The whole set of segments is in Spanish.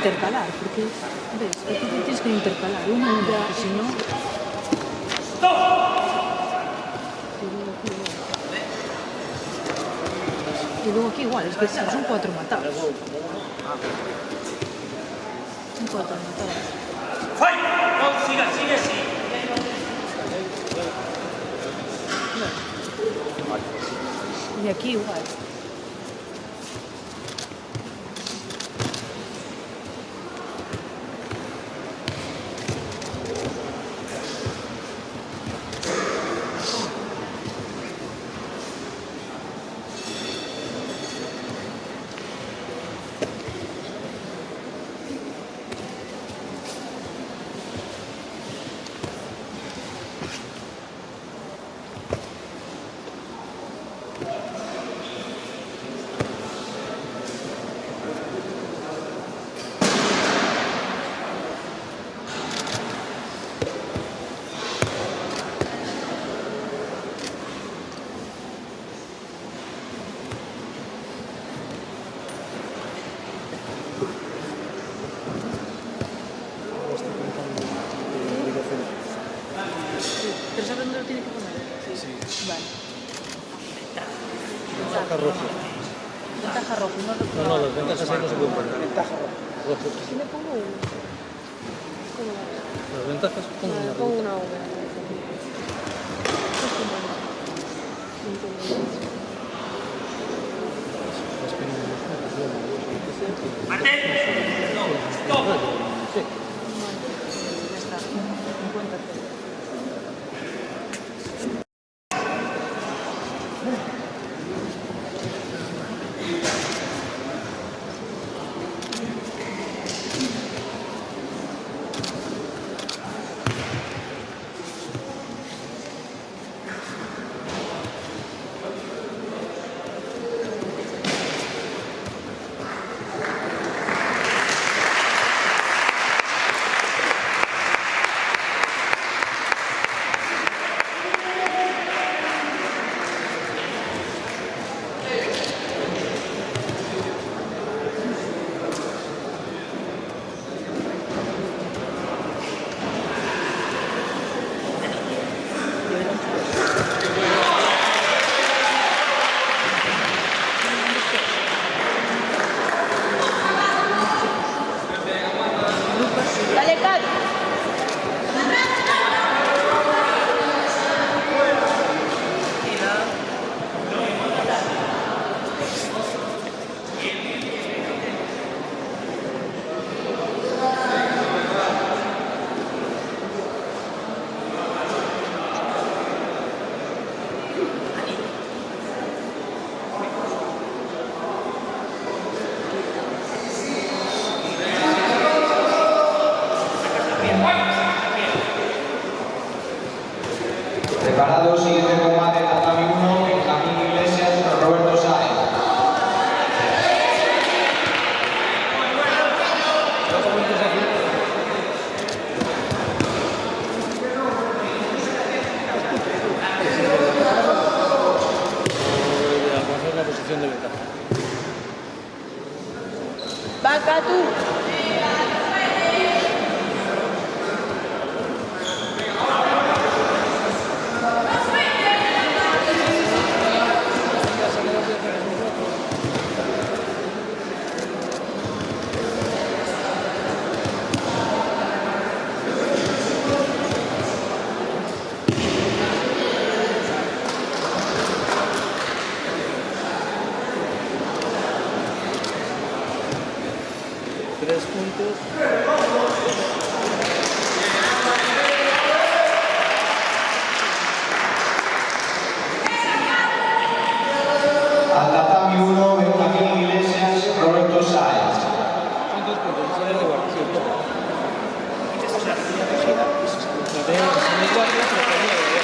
intercalar, porque, ves, aquí tienes que intercalar uno, porque si no... Y luego aquí igual, es que son 4 matados. Son 4 matados. ¡Fight! No, sigue así. Y aquí igual. ¿Pero sabes dónde lo tiene que poner? Sí. Vale. Ventaja rojo. Ventaja rojo, no lo No, las ventajas ahí no se pueden poner. Ventaja roja. Si le pongo uno. ¿Cómo lo hago? Las ventajas pongo Vale, una pongo ruta. una V. ¡Mate! No, stop. Sí. Ya está. 50. Dale, Kat. Preparado, siguiente combate, tatami 1, Benjamín Iglesias, Roberto Sáenz. Alcanzar la posición de ventaja. Va, tú. Tres puntos. Al tatami 1, Benjamín Iglesias, Roberto Sáenz. ¿Cuántos puntos? No sabes de guardia. Sí, un poco. La de guardia, pero tenía de guardia.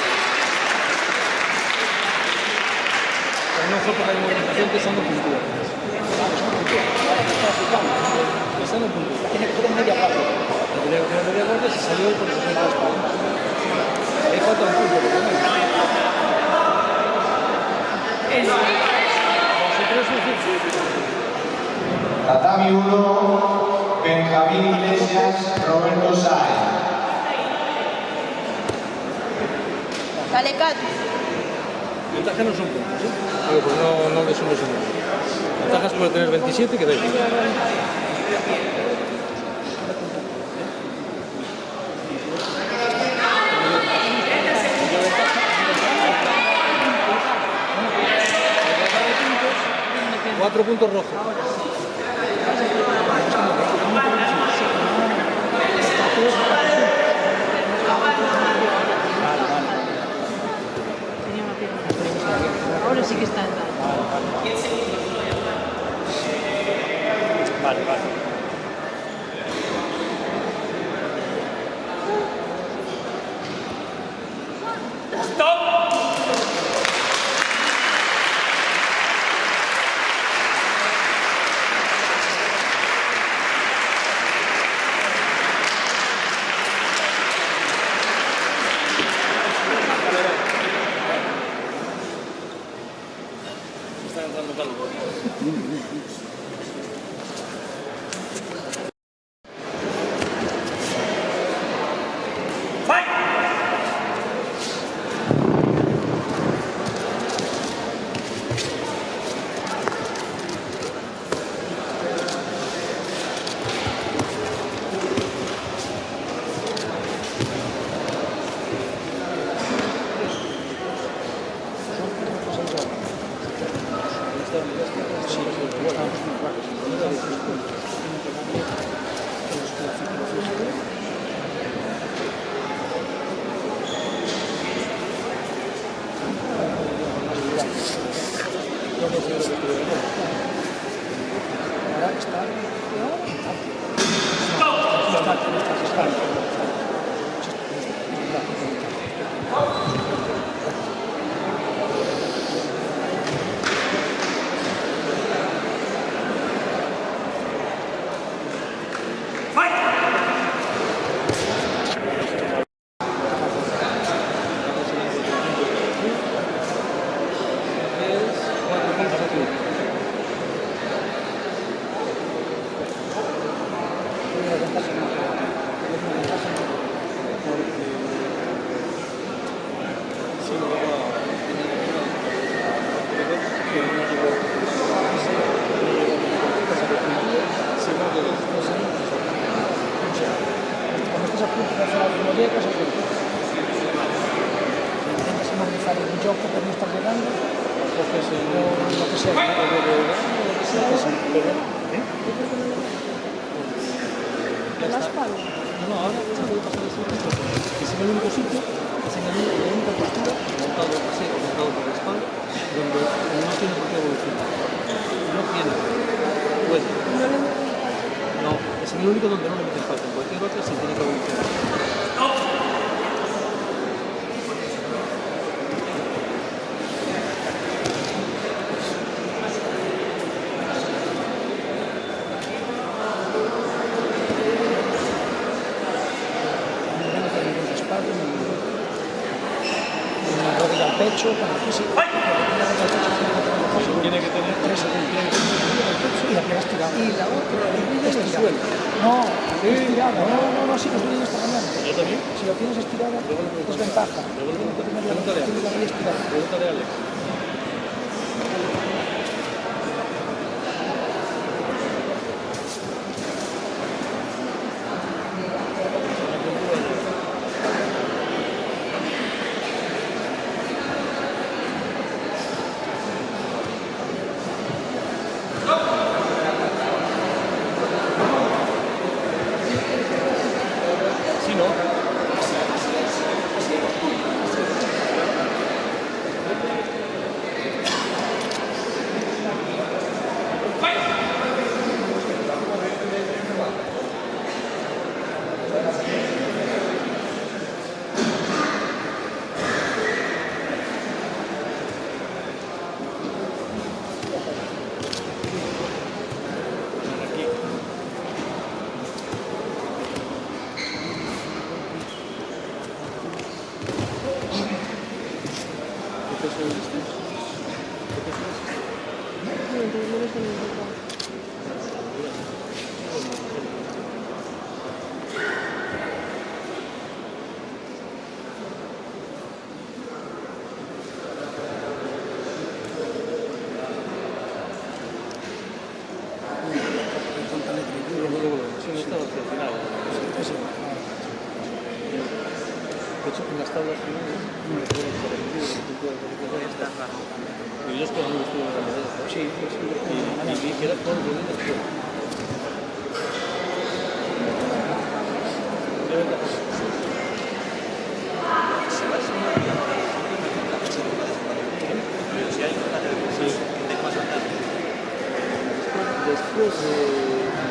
Pero no fue por la movilización pesando puntura. Pesando puntura. Tiene que ser en media guardia. La tenía que tener media guardia, se salió por los centros de espalda. Ahí falta un punto, por lo menos. Tatami 1, Benjamín Iglesias, Roberto Sáenz. Dale, Cat. Ventaja no son puntos, ¿eh? Digo, pues no le sumes un número. Ventajas puede tener 27 que da igual. Cuatro puntos rojos. Tenía una pierna. Ahora sí que está en la... Vale. Stop. Está entrando calor. Fight. Cuando estás a punto de hacer algo, no llegas a punto. Intentas analizar el gioco per non estar llegando, entonces lo que sea, ¿La espalda? No, ahora voy a pasar el sitio que es el único sitio, es en la única postura, montado así o montado por la espalda, donde no tiene por qué evolucionar. No tiene, puede. No, es el único donde no le meten falta. En cualquier otra sí tiene que evolucionar. al pecho, con el físico. Tiene que tener 3 segundos Y la pega estirada. Y la otra, Estirada. No, estirada. No, sí, lo estoy viendo esta mañana. Yo también. Si lo tienes estirada, es ventaja. Tienes la media estirada. Pregúntale a Alex. Si no, ¿qué peso es este? ¿Qué peso es? No, entonces no lo estoy viendo. hecho, en las tablas finales, no me recuerdo por el vídeo, el tipo de ya está. Y yo estoy hablando de la medalla. Sí, sí. Y vi que era todo el día después. Después,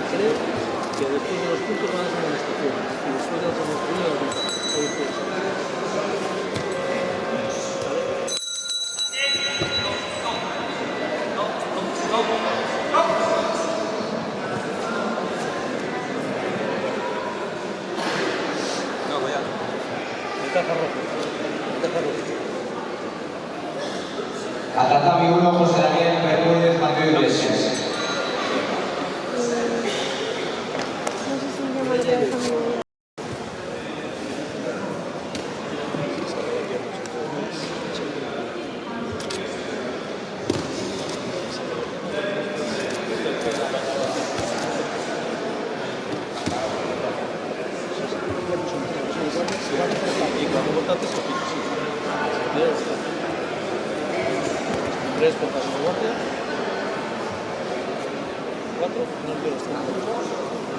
creo que después de los puntos van a ser una estación. Y después de la segunda A tatami 1, José Daniel Bermúdez, Mateo Iglesias. y cuando votaste se pide, sí. Tres por caso de guardia. 4, no quiero estar.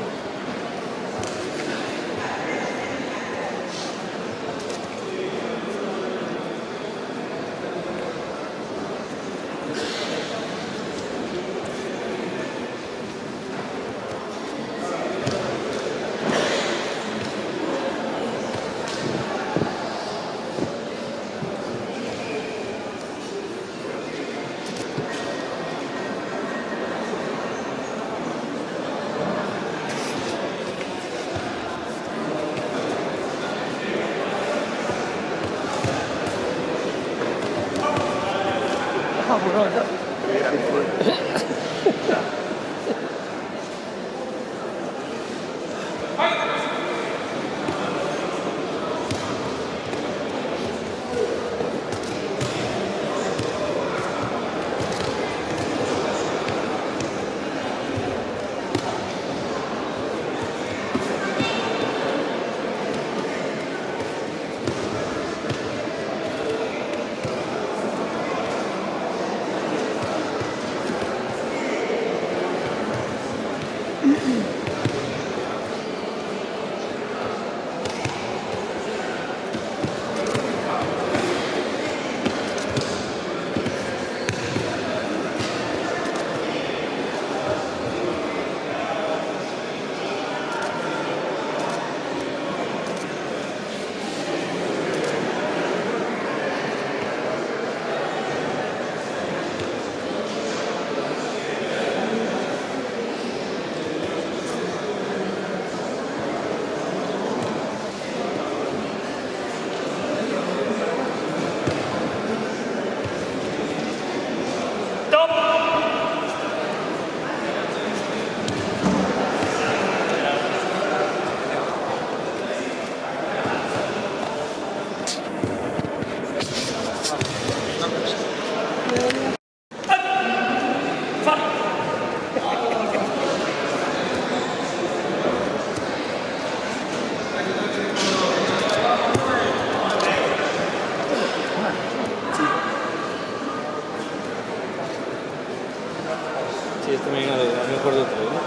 Sí, es también a lo mejor de todo, ¿no?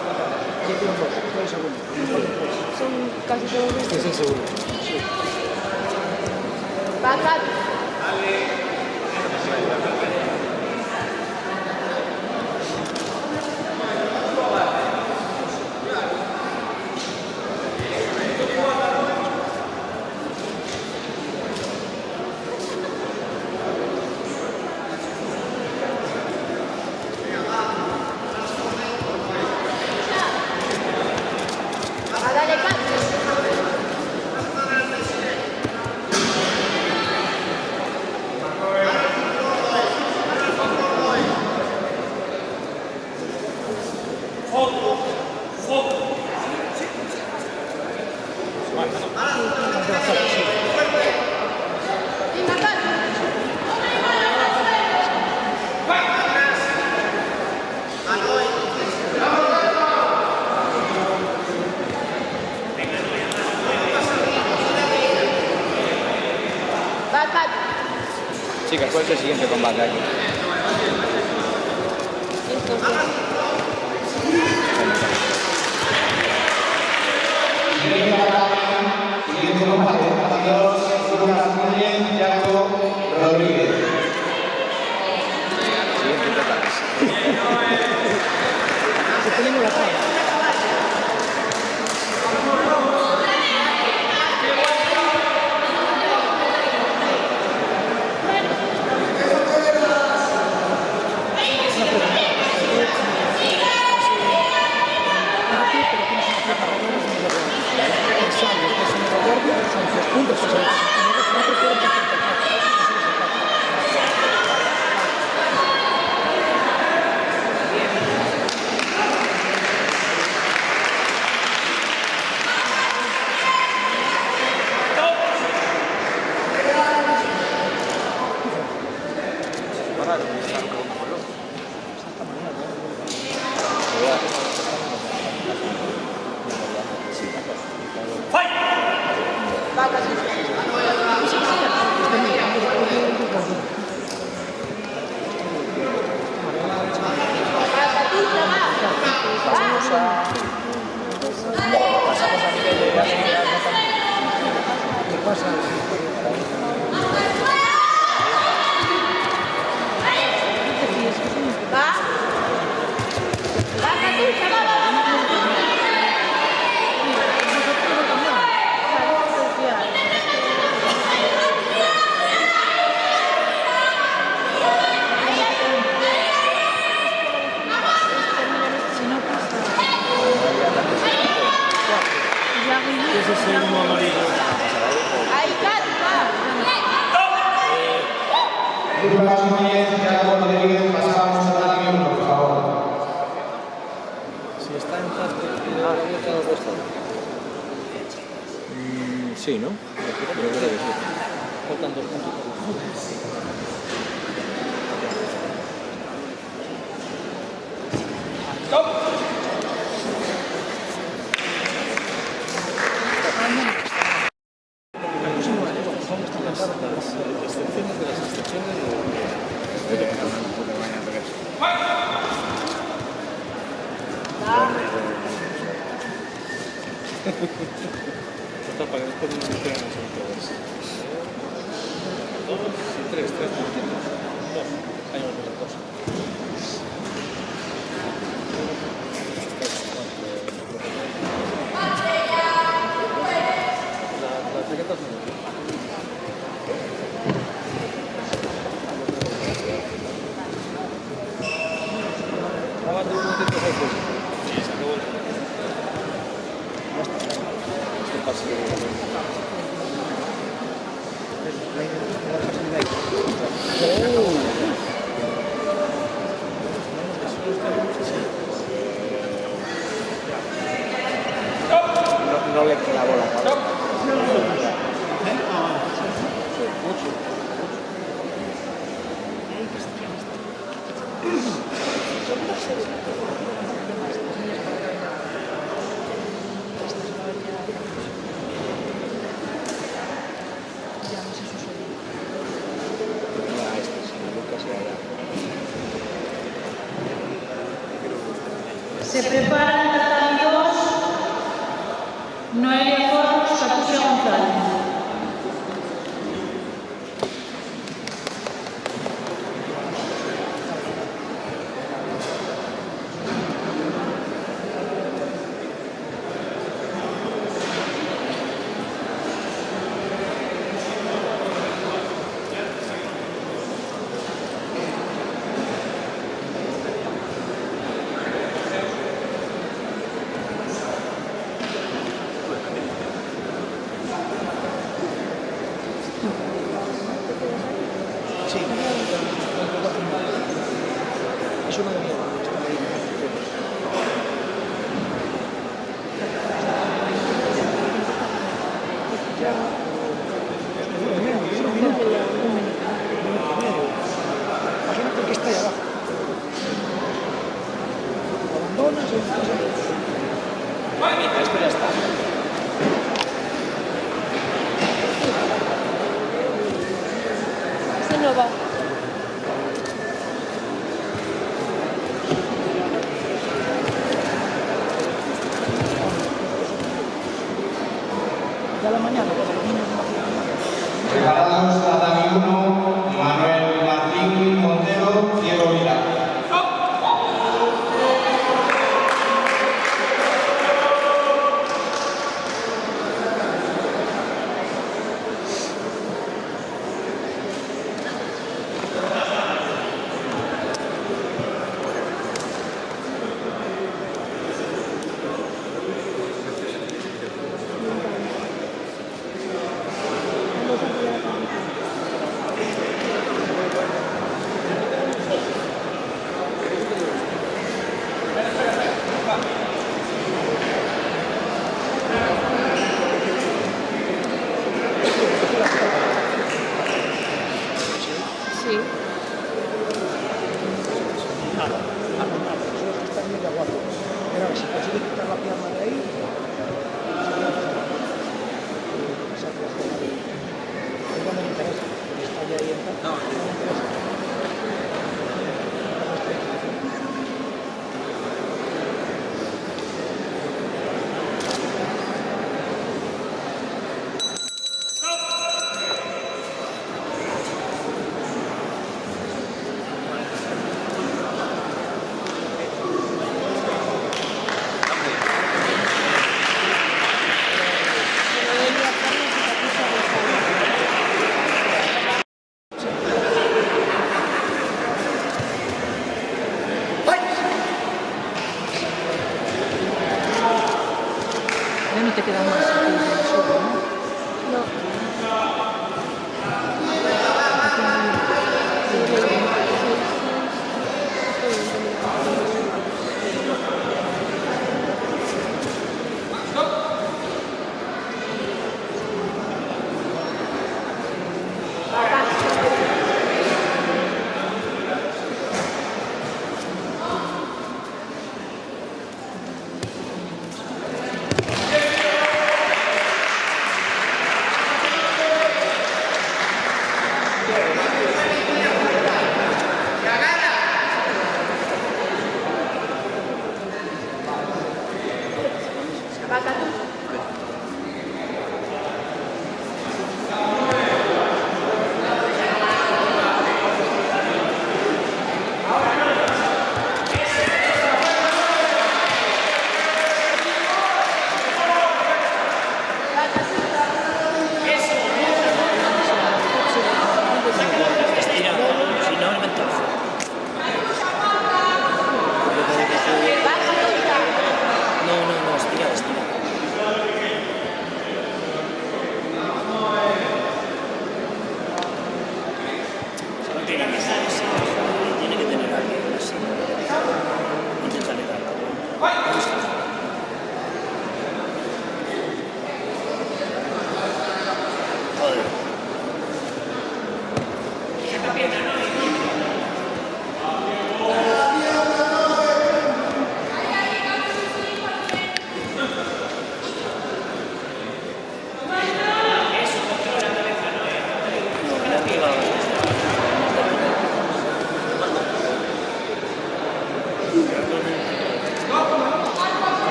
Son casi todos Este es el segundo. Sí. Baja. Dale, Carlos. que fue el siguiente combate aquí. Siguiente combate, partidos Lucas Núñez, Jaco Rodríguez. Siguiente total. Se tenemos la cara. Lucas Núñez, Jaco Rodríguez, pasamos a la línea 1, por favor. Si está en empate, ¿qué nos cuesta? Sí, ¿no? Yo creo que sí. Faltan 2 puntos. Para que después no se queden en todos. 3 puntitos. 2. Hay una cosa. La chaqueta es No le clavó la cabeza. Se preparan tratamientos Noelia Fornos, Patricia González.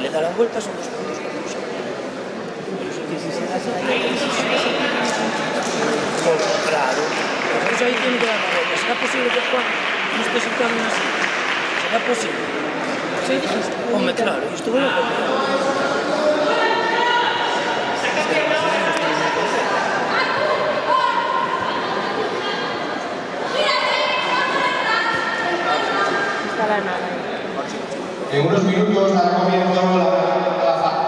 le da la vuelta son 2 puntos para usar. Claro, pues ahí tiene que dar la vuelta. ¿Será posible que Juan no esté sentado así? ¿Será posible? Sí, dijiste. Hombre, claro, y estuvo loco. Está la nada. En unos minutos dará comienzo la fase.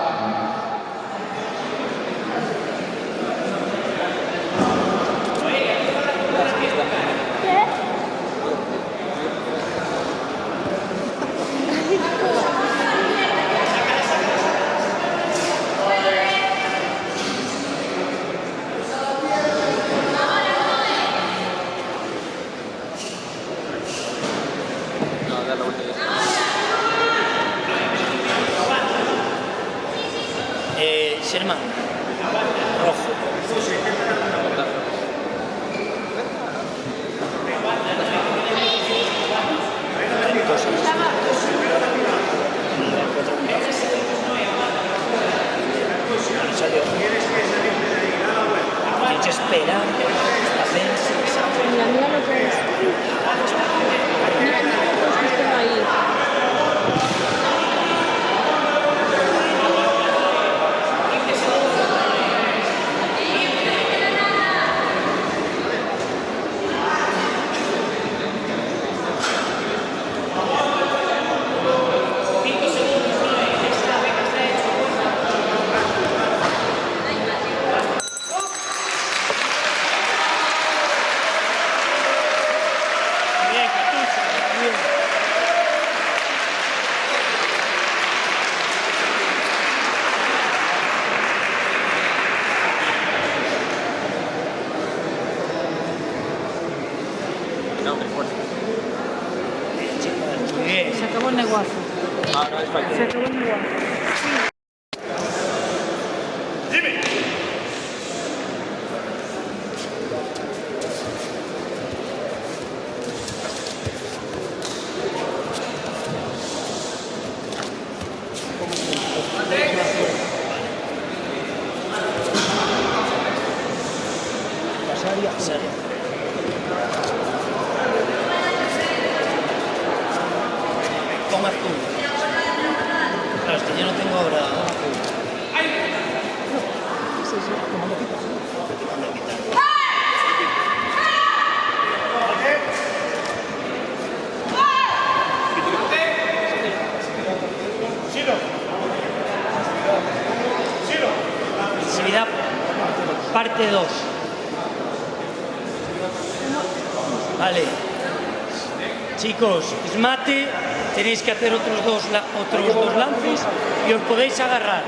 Sherman, rojo. Salió. Tienes que esperar a ver si sale. Mira lo que es. Mira los que están ahí. Se acabó el negocio. Se acabó el negocio. Con azul. Claro, es que yo no tengo ahora. Agresividad, parte 2. Vale. Chicos, esmate, tenéis que hacer otros dos lances y os podéis agarrar.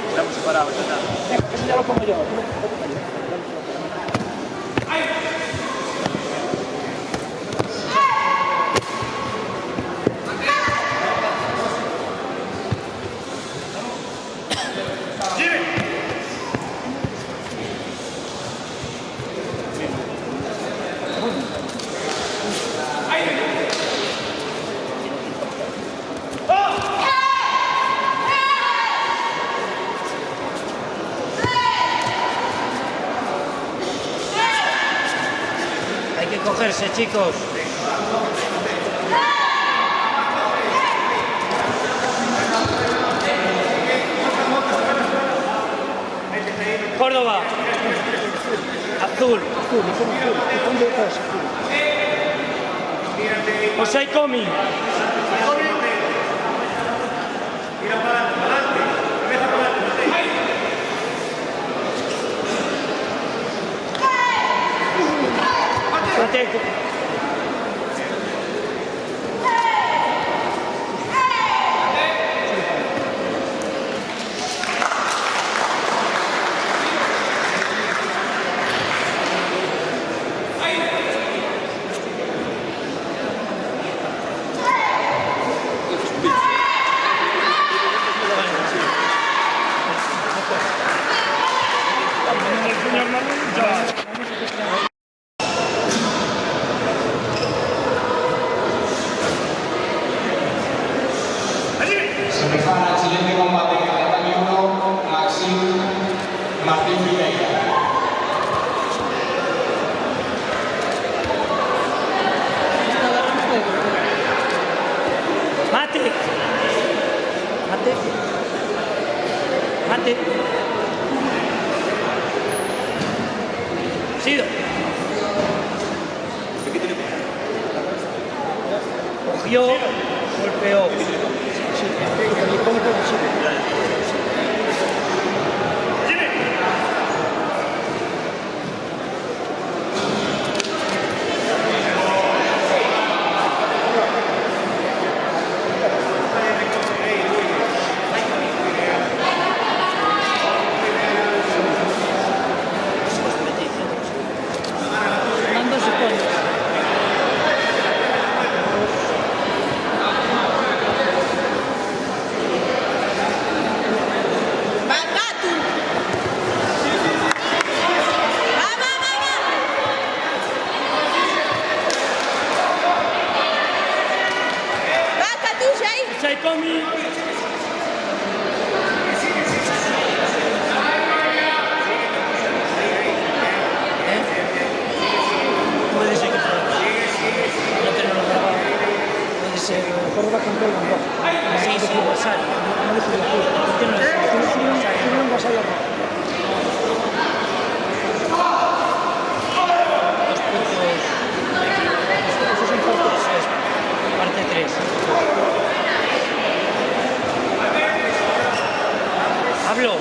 Estamos separados, ¿verdad? Eso ya lo pongo yo. Hay que cogerse, chicos. Córdoba. Azul. José Comi. Mateco. Mate. Sido. Cogió, golpeó. Mando se pone. Sai comi. Puede ser que fuera. No tenerlo grabado. Puede ser. Mejor va con todo el lenguaje. Sí, sí, Wasabi. No le pido aquí. ¿Por qué no es? Tiene un Wasabi rojo. Dos puntos. Eso es un parte. Eso es. Parte 3. Hablo.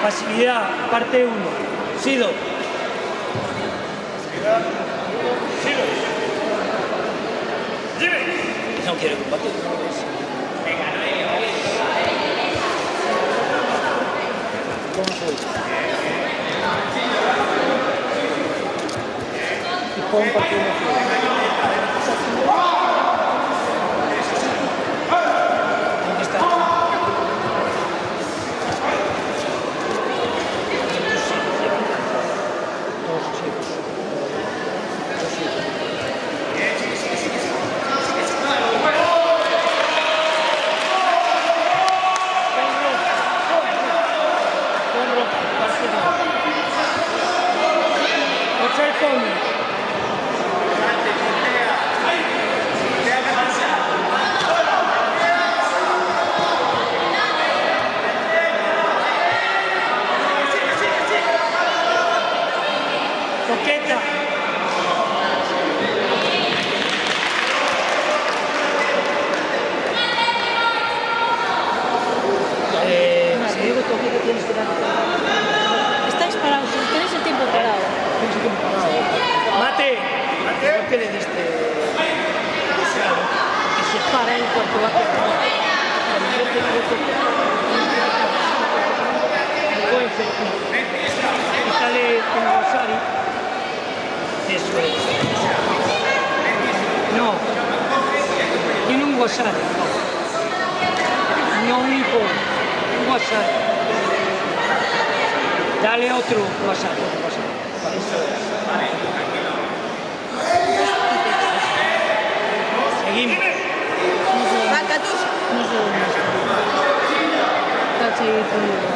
Pasividad, parte 1. Sido. No quiero combatir. Y juega un partido de ¿Dónde está? Coqueta. Digo tú aquí que tienes que dar. Estáis parados, tenéis el tiempo parado. Mate. ¿Por qué le diste? Que se para en cuanto va a Quítale un Wasabi. Eso es. No. Tiene un Wasabi. No un hipo. Un Wasabi. Dale otro Wasabi. Eso es. Seguimos. No sé dónde está. Está ahí conmigo.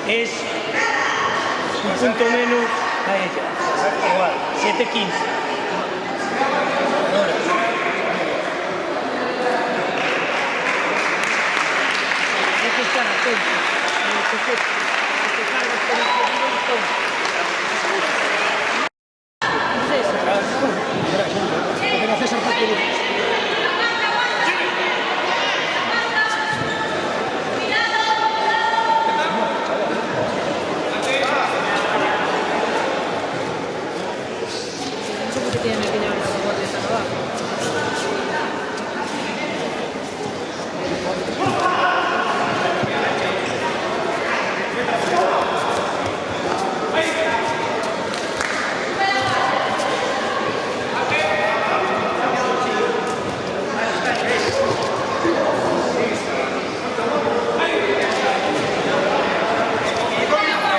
Es un punto menos a ella. Igual, 7-15. jugar atento. Que te cargas por el camino y todo. Gracias al partido. No sé por qué tienen que llevar los guardias tan abajo.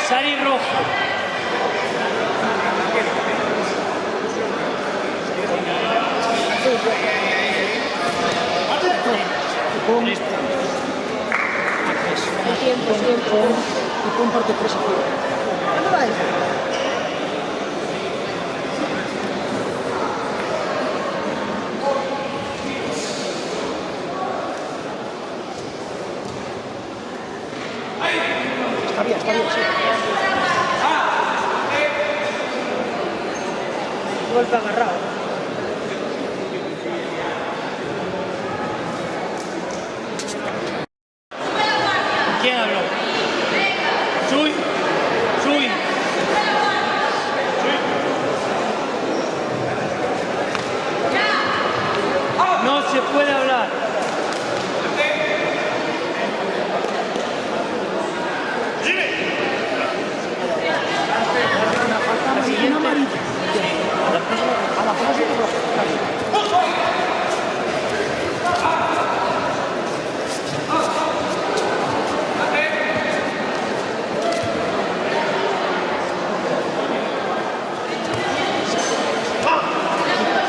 Sari rojo. Y comparte 3 a 0. ¿Cuándo va eso? Está bien, sí. Golpe agarrado. ¿Quién habló? Chuy. Chuy. No se puede hablar. La siguiente. A la próxima roja.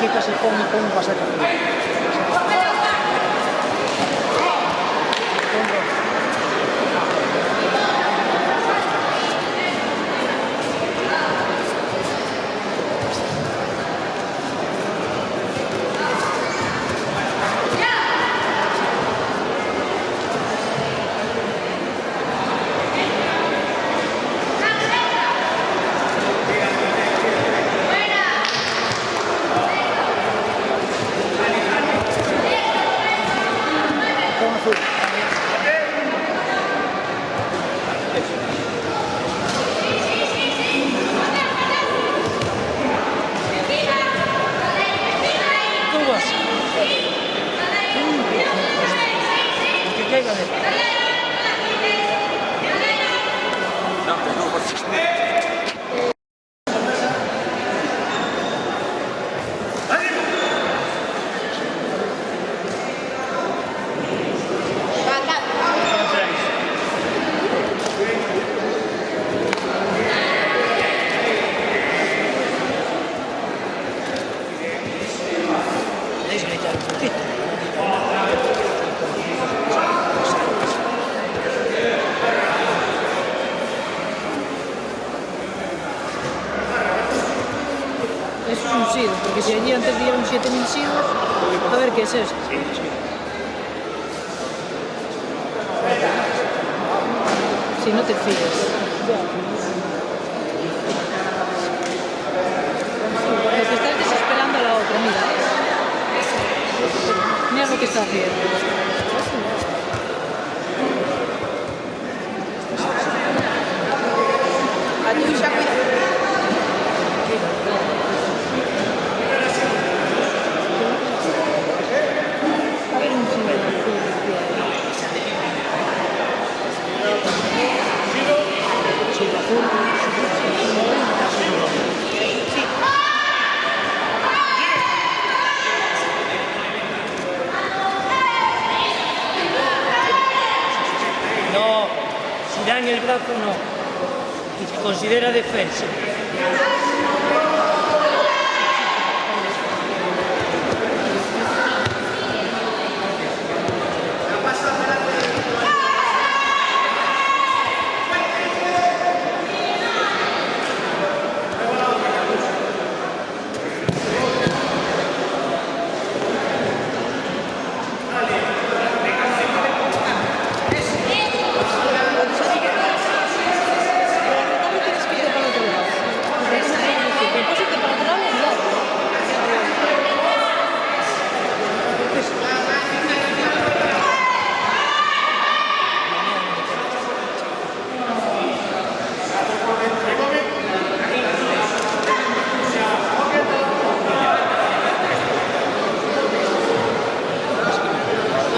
Quitas el pon y pon va a ser campeón. ¿Cómo vas? Que caiga de... Podéis gritar un poquito. Eso es un sido, porque si allí antes dieron 7.000 sidos, a ver qué es esto. Si no te fíes. Lo que estás desesperando a la otra, mira. Mira lo que está haciendo. A tu ya cuidado. No, si dan el brazo no. Y se considera defensa.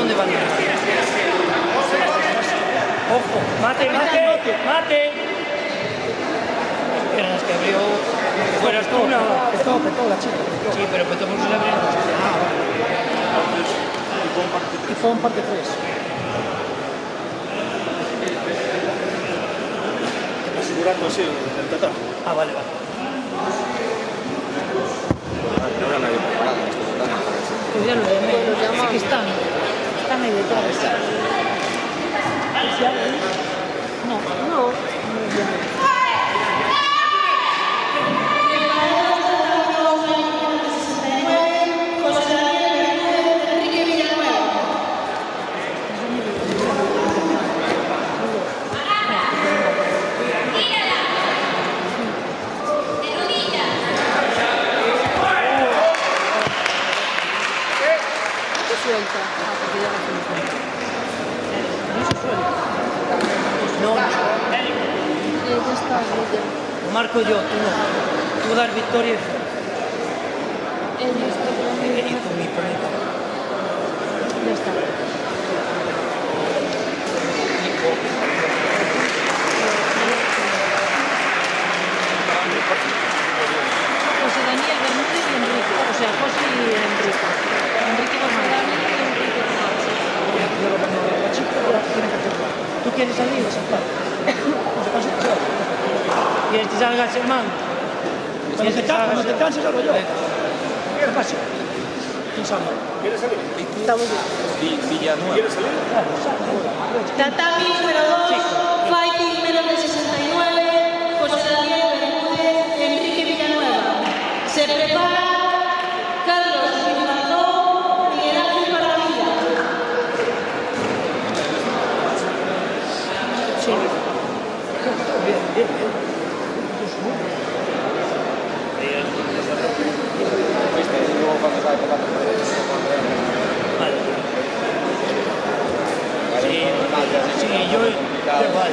dónde van? Ojo, mate, mate, mate. Esperas que abrió. Fueras tú una. Petó la chica. Sí, pero petó por su abrió. Y fue un parte 3. Asegurando, sí, el total. Ah, vale, vale. No habrá nadie preparado en este programa para eso. Pues ya lo llamé. Es que están ahí detrás. No. José Daniel Bermúdez, Enrique Villanueva. Suelta. Ah, porque ya no se suelta. No se suelta. No, Ya está, ya. marco yo, tú no. Tú dar victoria Él ya está. y tú mi ponente. Ya está. José Daniel Bermúdez y Enrique. O sea, José y Enrique. Enrique José Daniel y Enrique Tomás. La chica ya tiene que hacerlo. ¿Tú quieres salir? No se cansa de hacerlo. ¿Quieres que salga ese man? Cuando te canses, salgo yo. ¿Qué pasa? ¿Quién sabe? Villanueva. Tatami número 2, fighting menos de 69, José Daniel Bermúdez, Enrique Villanueva. Se prepara Carlos Gilmardó, Miguel Ángel Maravilla. ¿Viste? Y luego cuando sale tocando por el Vale. Sí, yo igual.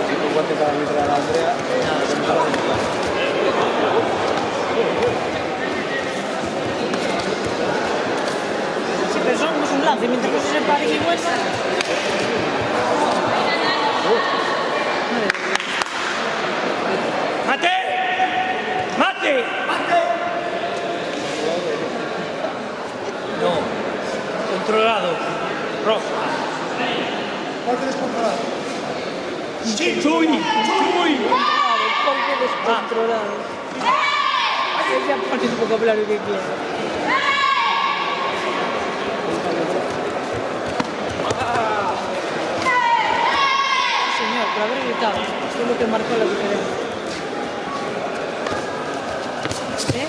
Si tú cuentes para entrar a Andrea, Sí, pero son como un lance. Mientras que se separen y vuelvan. ¡Mate! ¡Mate! No. Controlado. Rojo. Golpe descontrolado. Sí, Chuy. Golpe descontrolado. Ya pones un vocabulario que quieras. Sí, señor, por haber gritado. Esto es lo que marcó la diferencia. ¿Eh?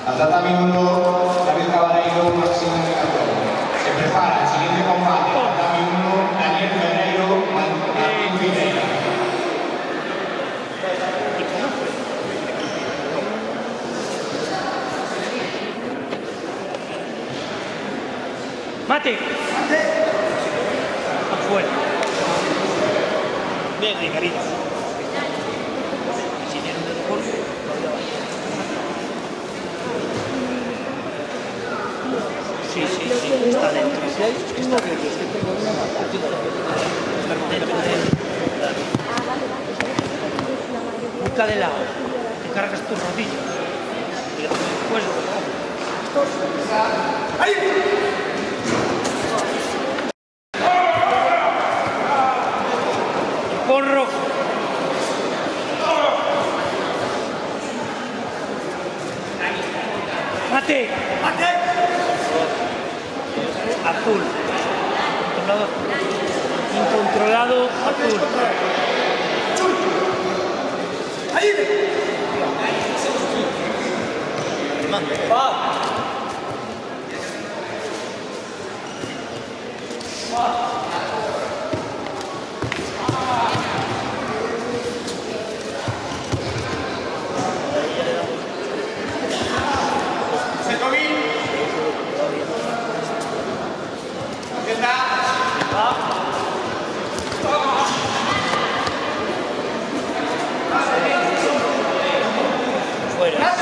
Al tatami 1, David Caballero, Máximo Micatón. Se prepara el siguiente combate. Tatami 1, Daniel Ferreiro, Martín Videla. ¡Mate! Afuera. Bien, Ricarito. Si tiene un dedo corto, sí, está dentro. Uno de ellos que tengo una Dentro de él. Nunca de lado. Te cargas tus rodillas. Y después. pon rojo. Mate. Azul. Incontrolado azul. Fuera.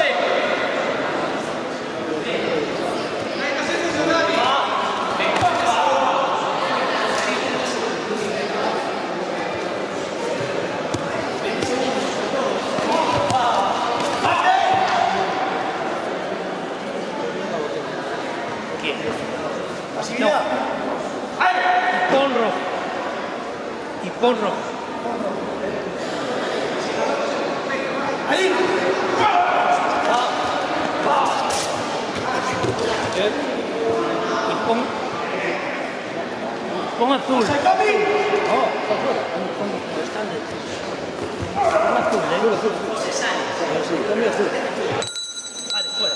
No. Y pon rojo. Y pon rojo. Y pon azul. Pon azul, Cambio azul. Vale, fuera.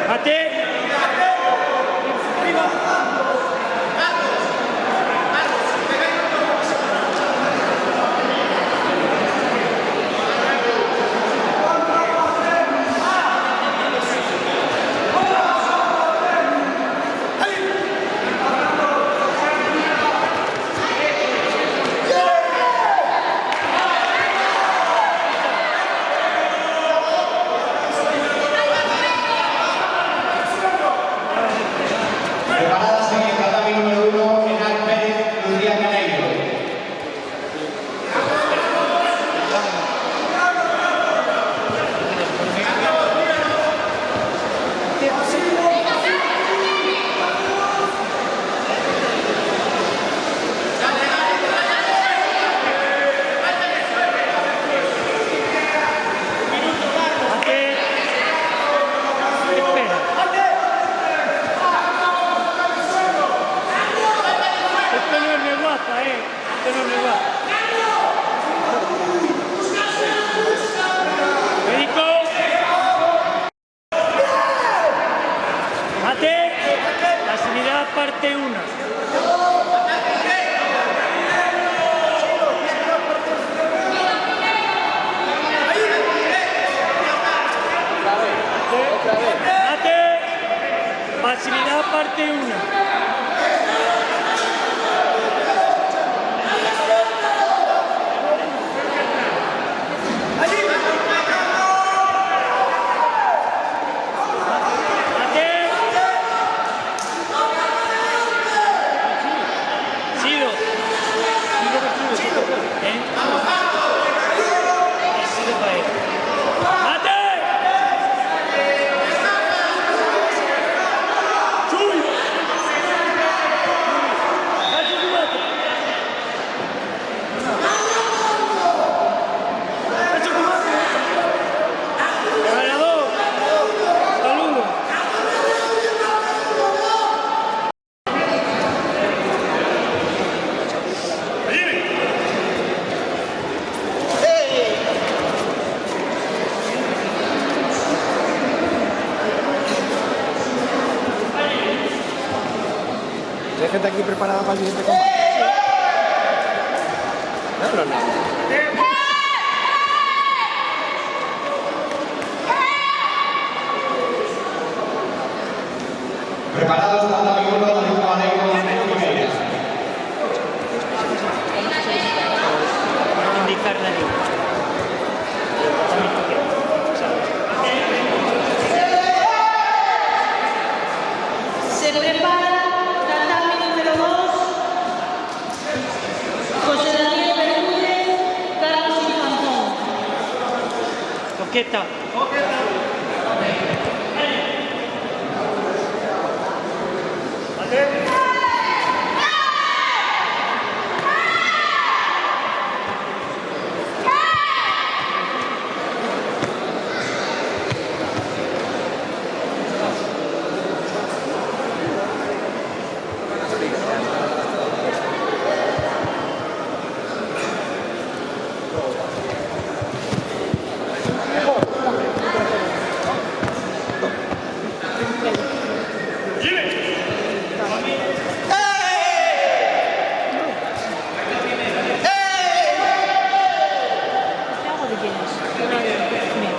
Mate. Flexibilidad parte 1. Mate. Flexibilidad parte 1. ¿Hay gente aquí preparada para el siguiente combate? No. Preparados, Tatami 1, David Caballero, Figueiras. Indicar la línea. Se prepara tatami número 2, José Daniel Bermúdez, Carlos Infantón. Coqueta. ¿Qué hago de quién es? Una de mío.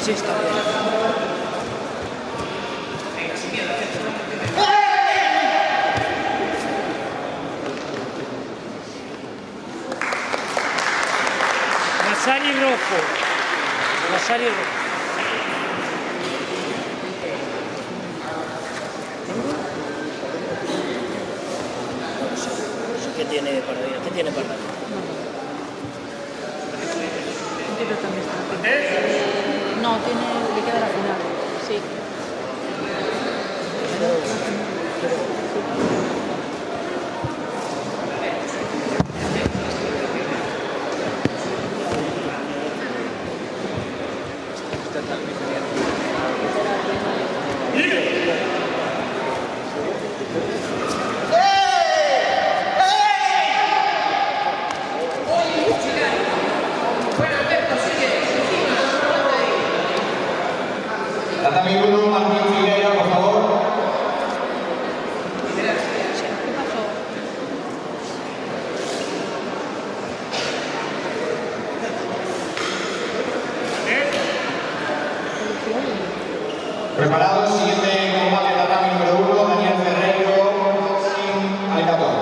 Sí, está bien. Masari rojo. Masari rojo. ¿Qué tiene para ir? ¿Qué tiene para dar? Pero también está. No, le queda la final. Sí. Tatami 1, Martín Figueira, por favor. ¿Qué pasó? Preparados, siguiente combate, tatami número 1, Daniel Ferreiro, sin Alcatón.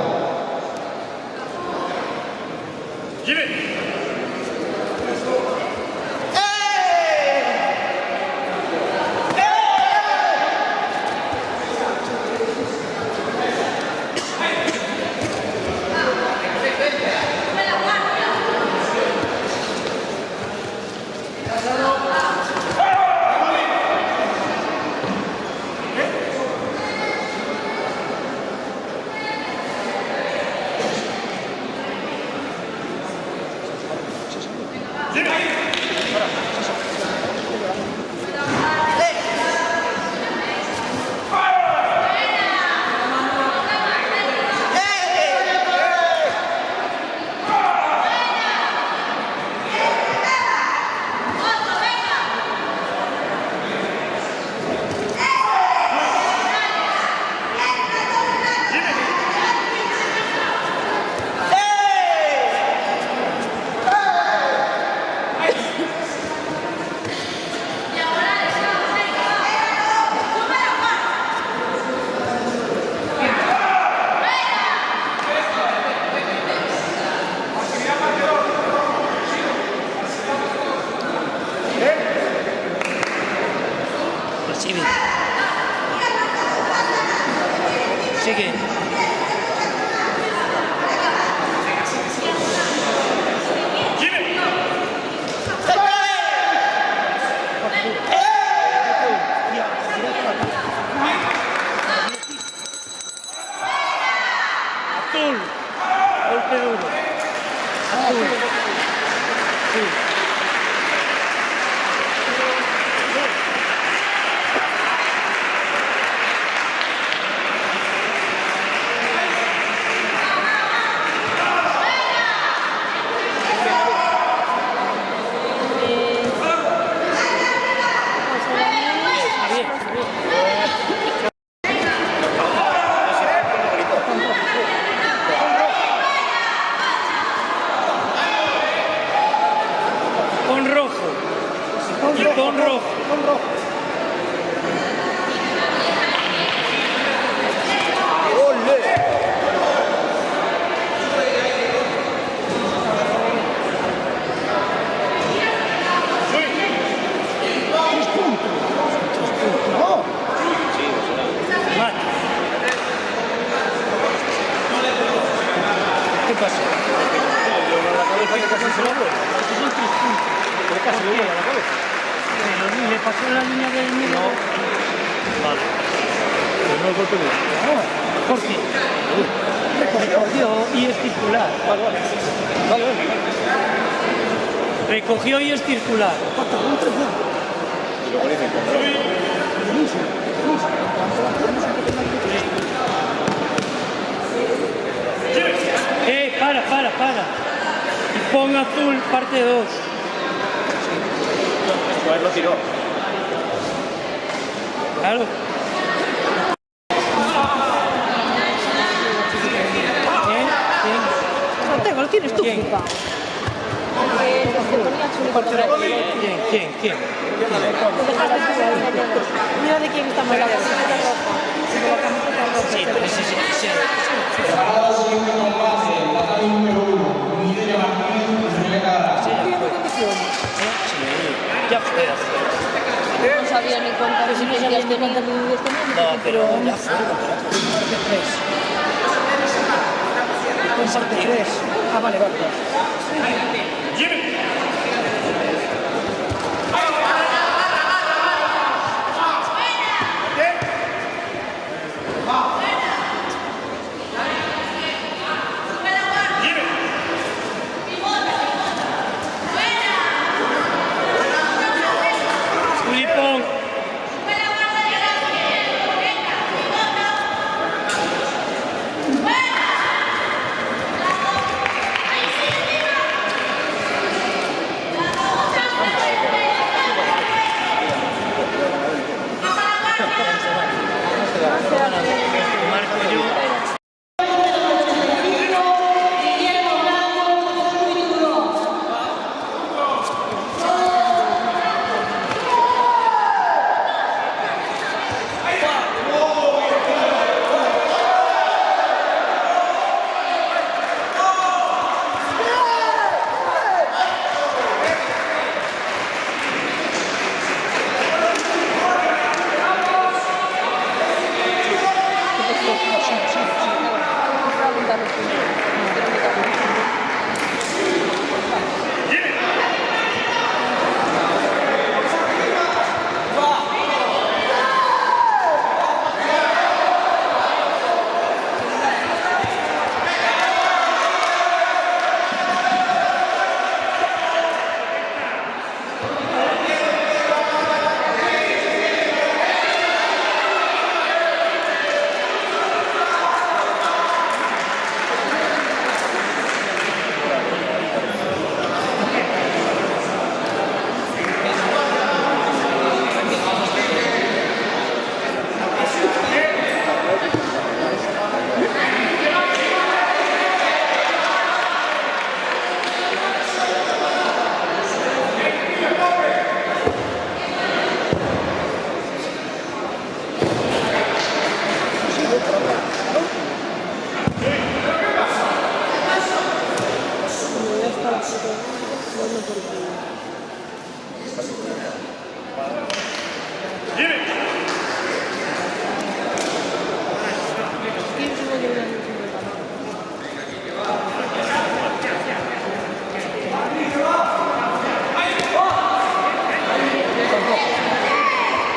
Con rojo. Y con rojo. Con rojo. No. Mate. ¿Qué pasa? Estos son 3 puntos. Casi le vuela la cabeza. Pero le pasó la línea del medio. No. Vale. Pero no el golpe de... Jorge. Recogió y es circular. Vale, vale. Vale, vale. Recogió y es circular. Y luego le dicen con rojo. Para. Y pon azul, parte 2. Pues lo tiró. Claro. Santiago, lo tienes tú, ¿Quién? flipa. ¿Quién? Mira de quién está mal la Sí, pero sí. Preparado el siguiente combate, tatami número 1, Mireia Martínez y Rebeca Araya. Ya fue. No sabía ni cuántas licencias tenía. No, pero ya fue. Parte 3. Ah, vale. Filipón. Marco yo. Guillermo Blanco, José Luis Turón.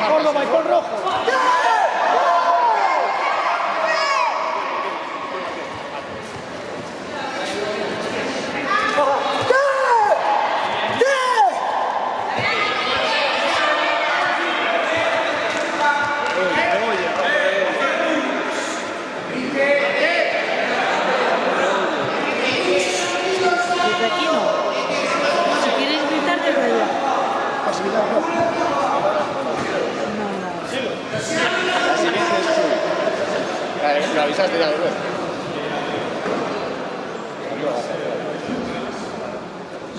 Córdoba y con rojo. se ha tirado, ¿ves?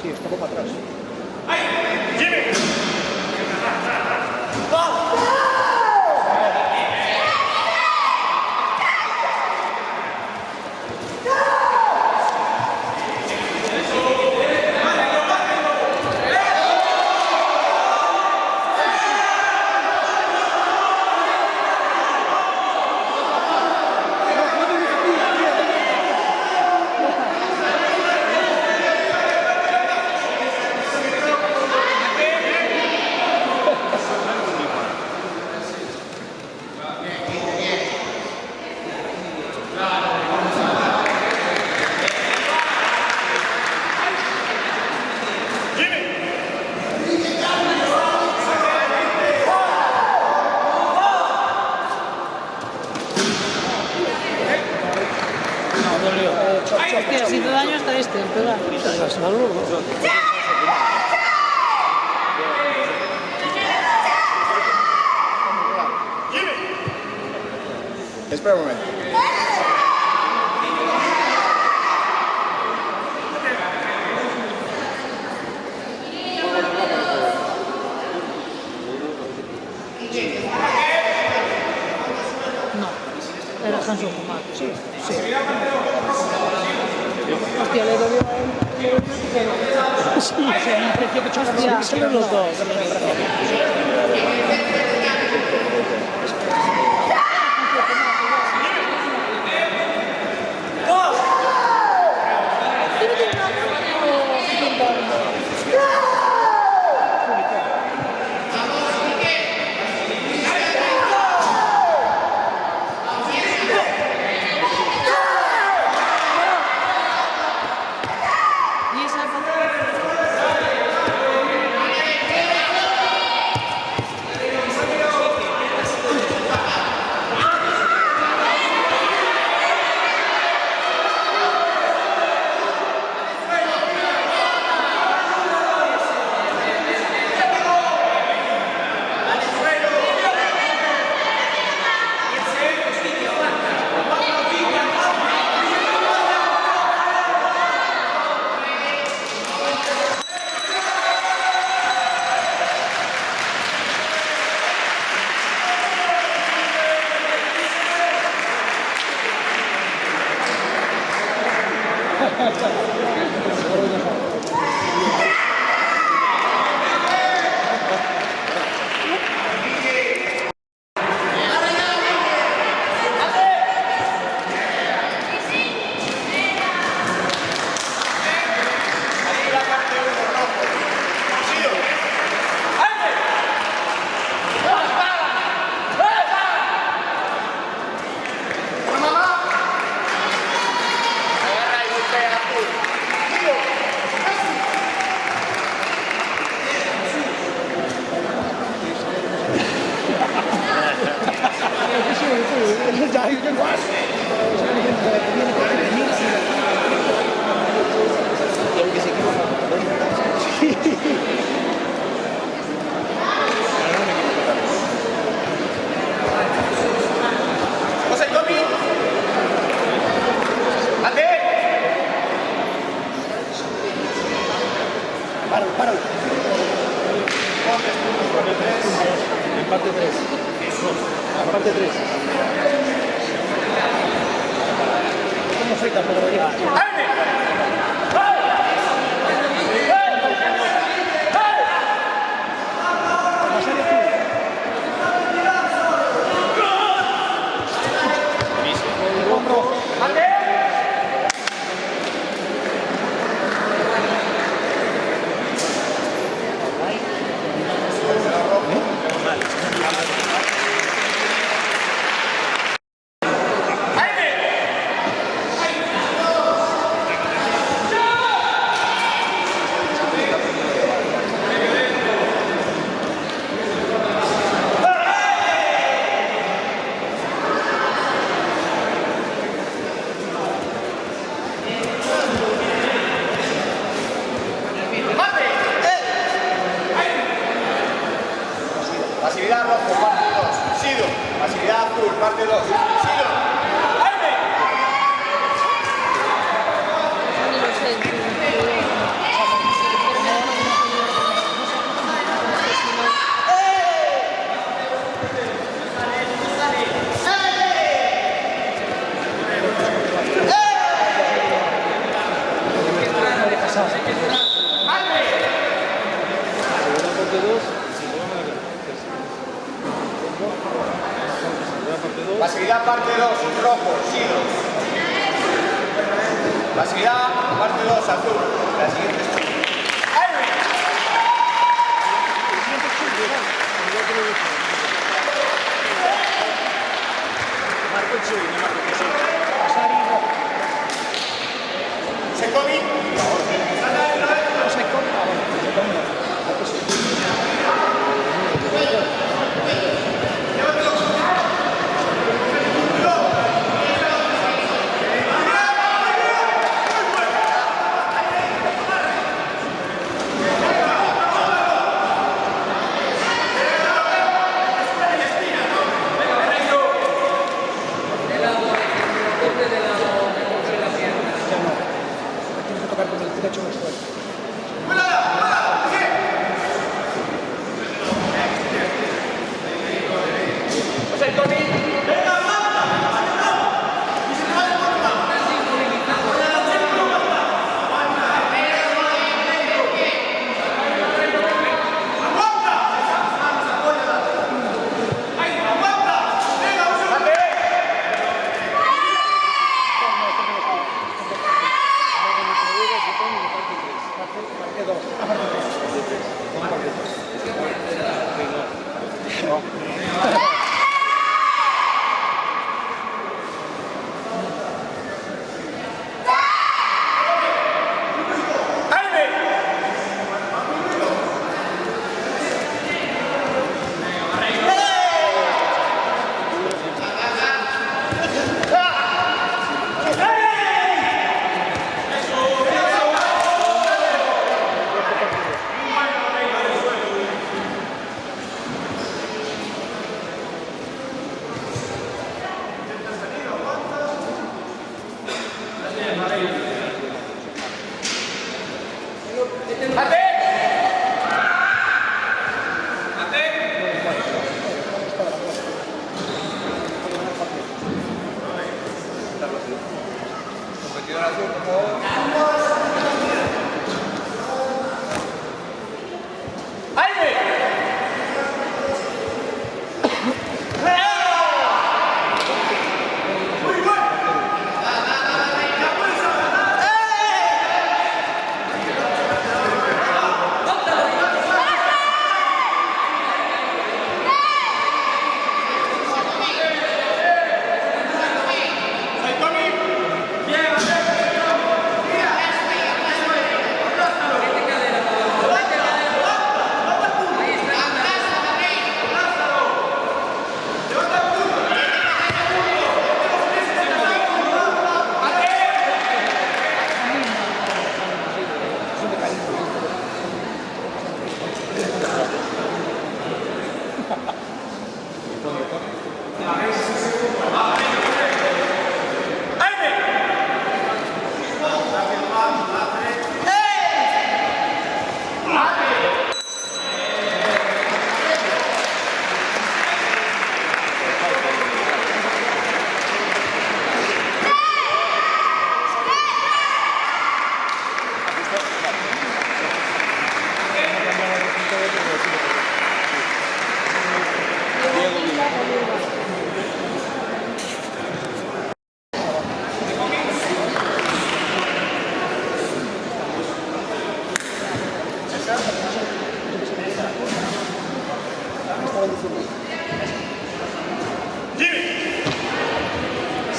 Sí, está como para atrás. Hostia, si hizo daño hasta este, el pegar. Espera un momento. No, era Hanson Kumar. Sí, sí. Hostia, le dolió a él. Sí, o sea, me pareció que hostia, son los dos. Parte 3. Parte 3. ¿Cómo feita, pero ya? Pasa azul. La siguiente es Secovi.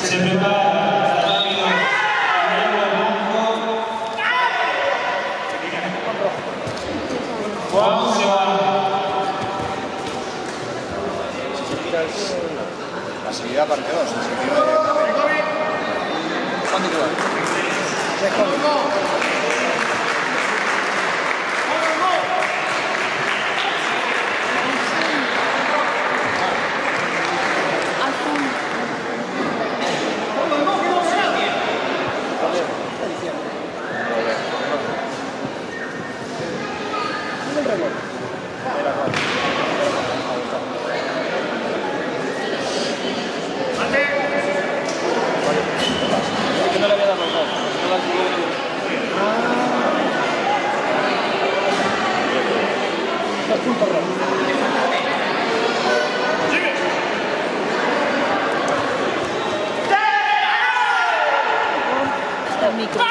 Se prepara rápido. Juan se va. La salida parte 2. ¿Cuándo te va? Está el micro.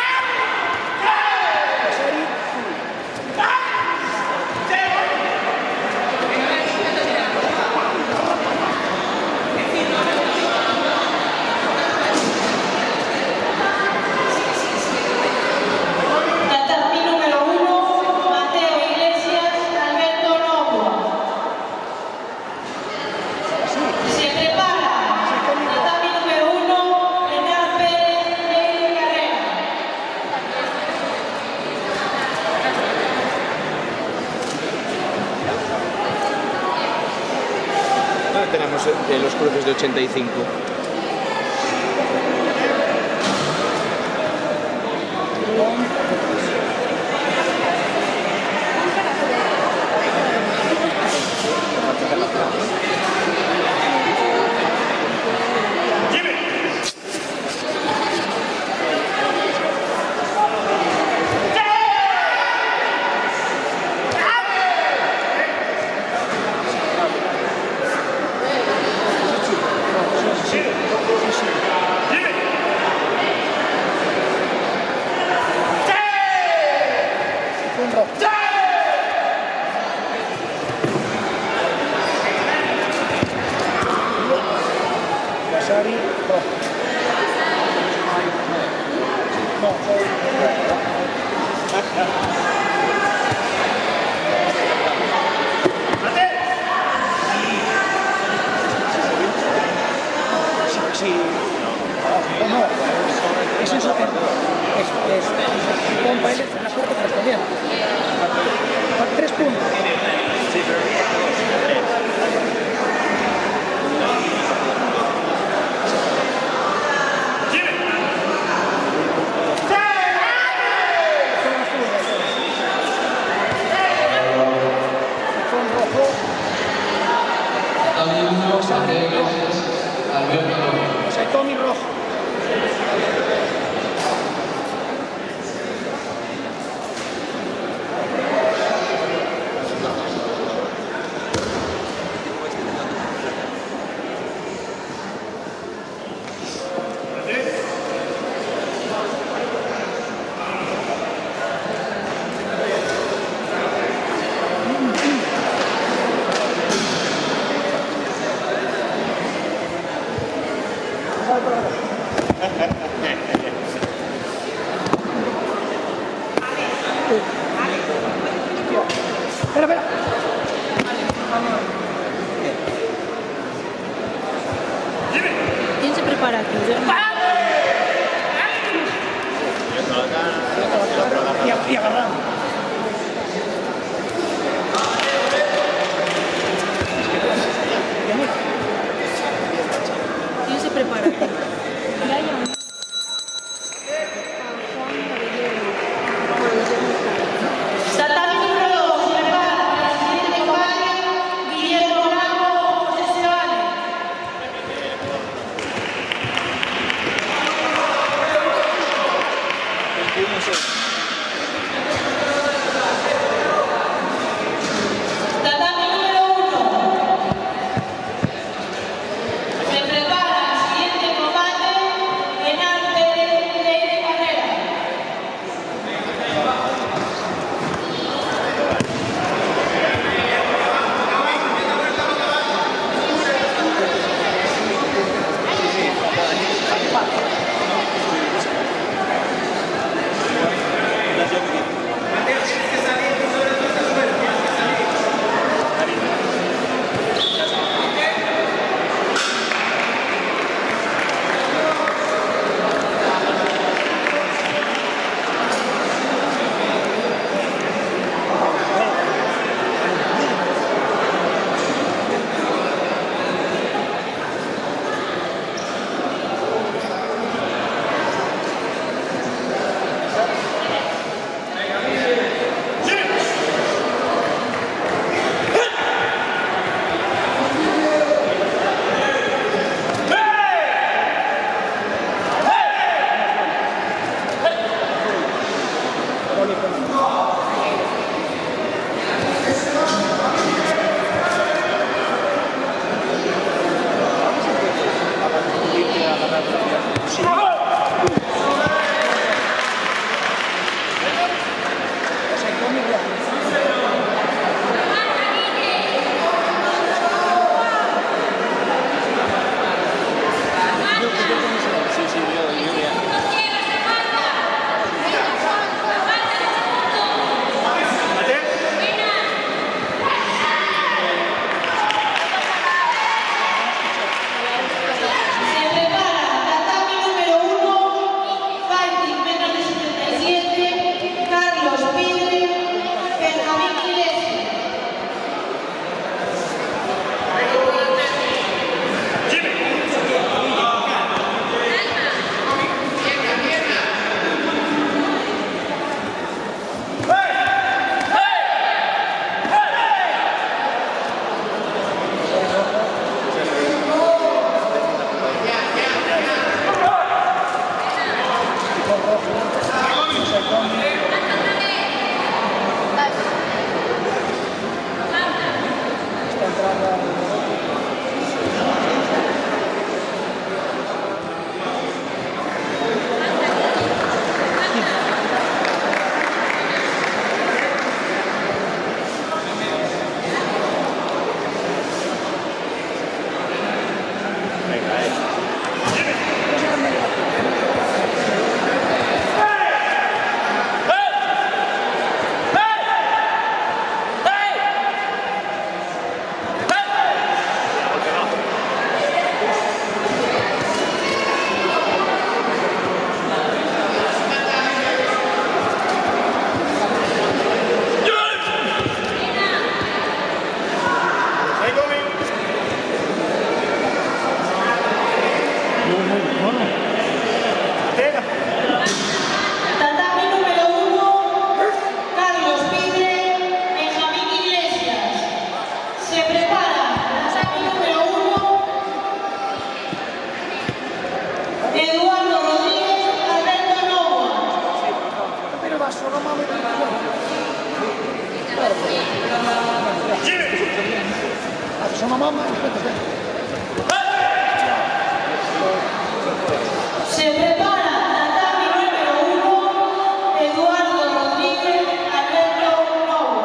tenemos los cruces de 85. Vasari, rojo. No, sí. No, es eso. Es compa él en la puerta correspondiente. 3 puntos. O sea, Tommy rojo. Espera. ¿Quién se prepara aquí? Y agarramos. ¿Quién se prepara aquí? Tatami número 2, se prepara para el siguiente combate, Guillermo Blanco, José Sebane. a una mamá y después te ven. Se prepara tatami número 1, Eduardo Rodríguez, Alberto Novo.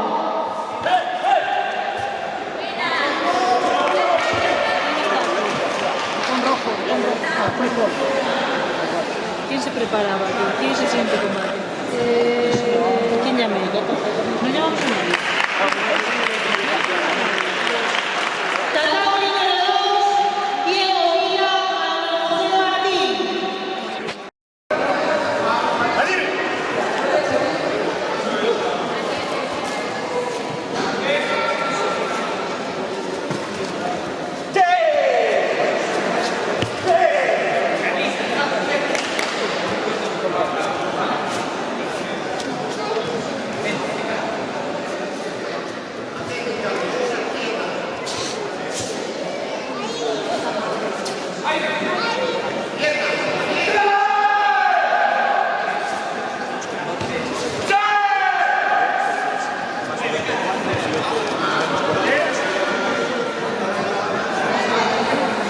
Con rojo. Ah, free roll. ¿Quién se preparaba aquí? ¿Quién se siente combate? ¿Quién llamé? No llamamos a nadie. Tatami número 2, Diego Vila, José Martín.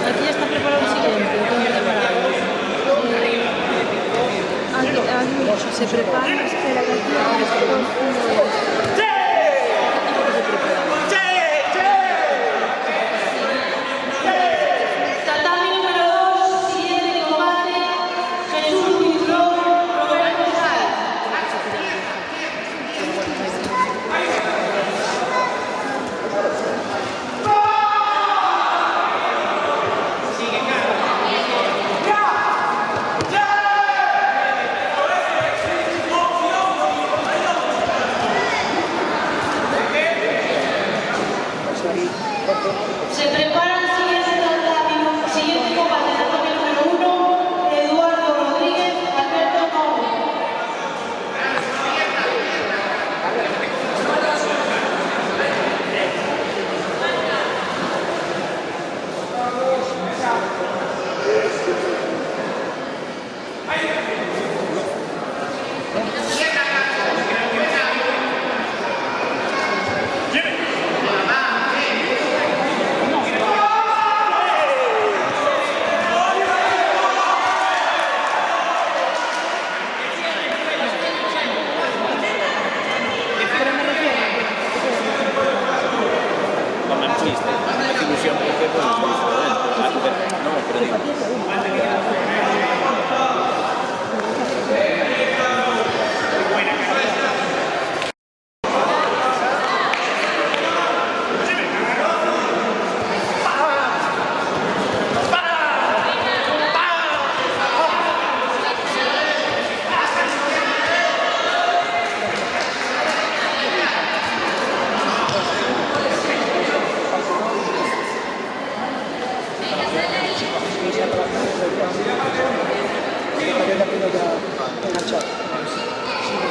Aquí ya está preparado el siguiente. Se prepara, espera, que aquí hay 2, 1, 2. Tatami número 2, siguiente combate, Jesús Buitrón, Roberto Sáez. Se prepara el siguiente combate, tatami número 1, Eduardo Rodríguez, Alberto Novo.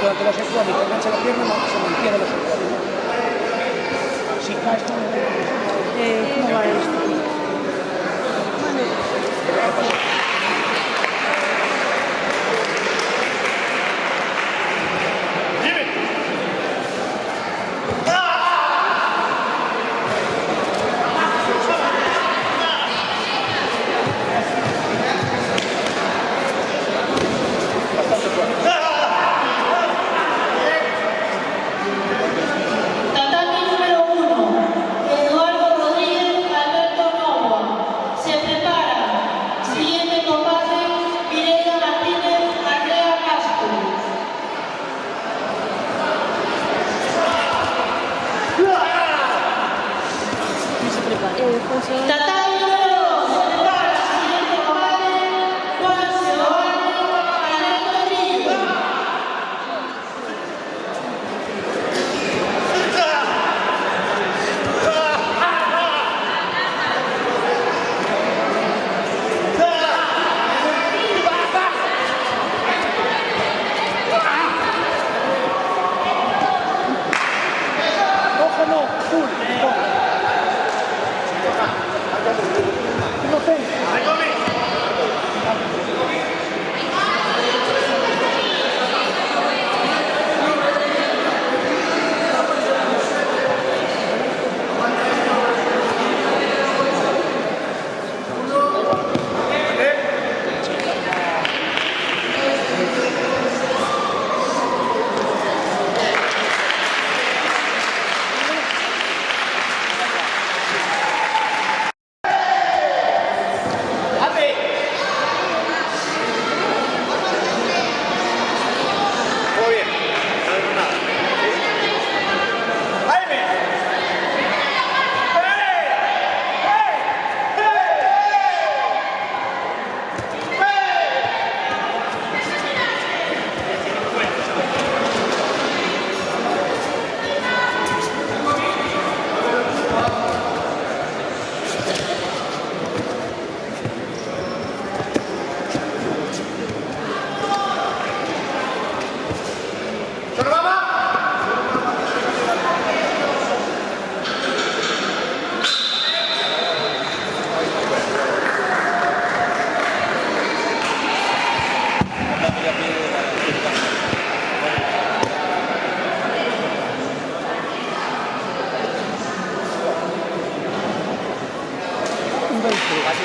Durante la sexual y te engancha la pierna, se mantiene la sexual. Si caes con ¿Cómo va esto? Tatami número 1, Eduardo Rodríguez, Alberto Novo. Se prepara. Siguiente combate, Mireia Martínez, Andrea Castro. ¿Quién se prepara? Tatami número 2, se prepara. Siguiente combate, Juan Seoane, Alberto Trillo. rojo no, azul, rojo.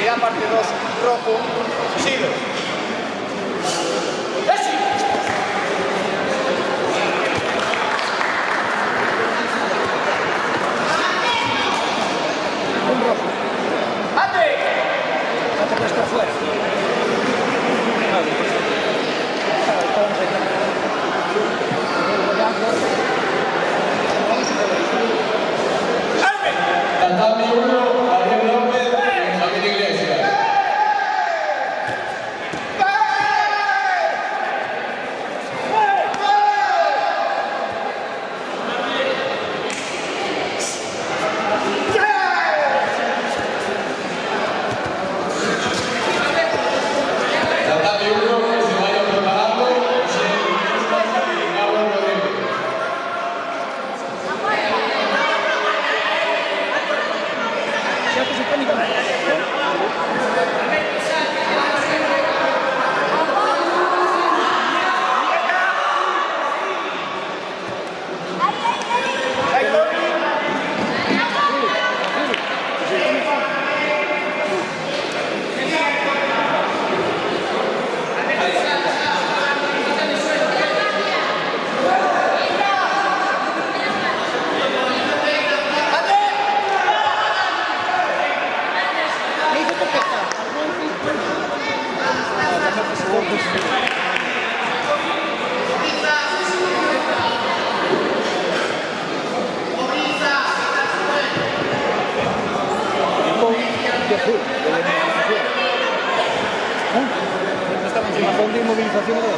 Actividad parte 2, rojo, Silo. Porque está fuera. Tatami 1, Ariel López y Javier Iglesias. Tatami 1, que se vayan preparando. Y Gabo Rodríguez. Información de inmovilización de la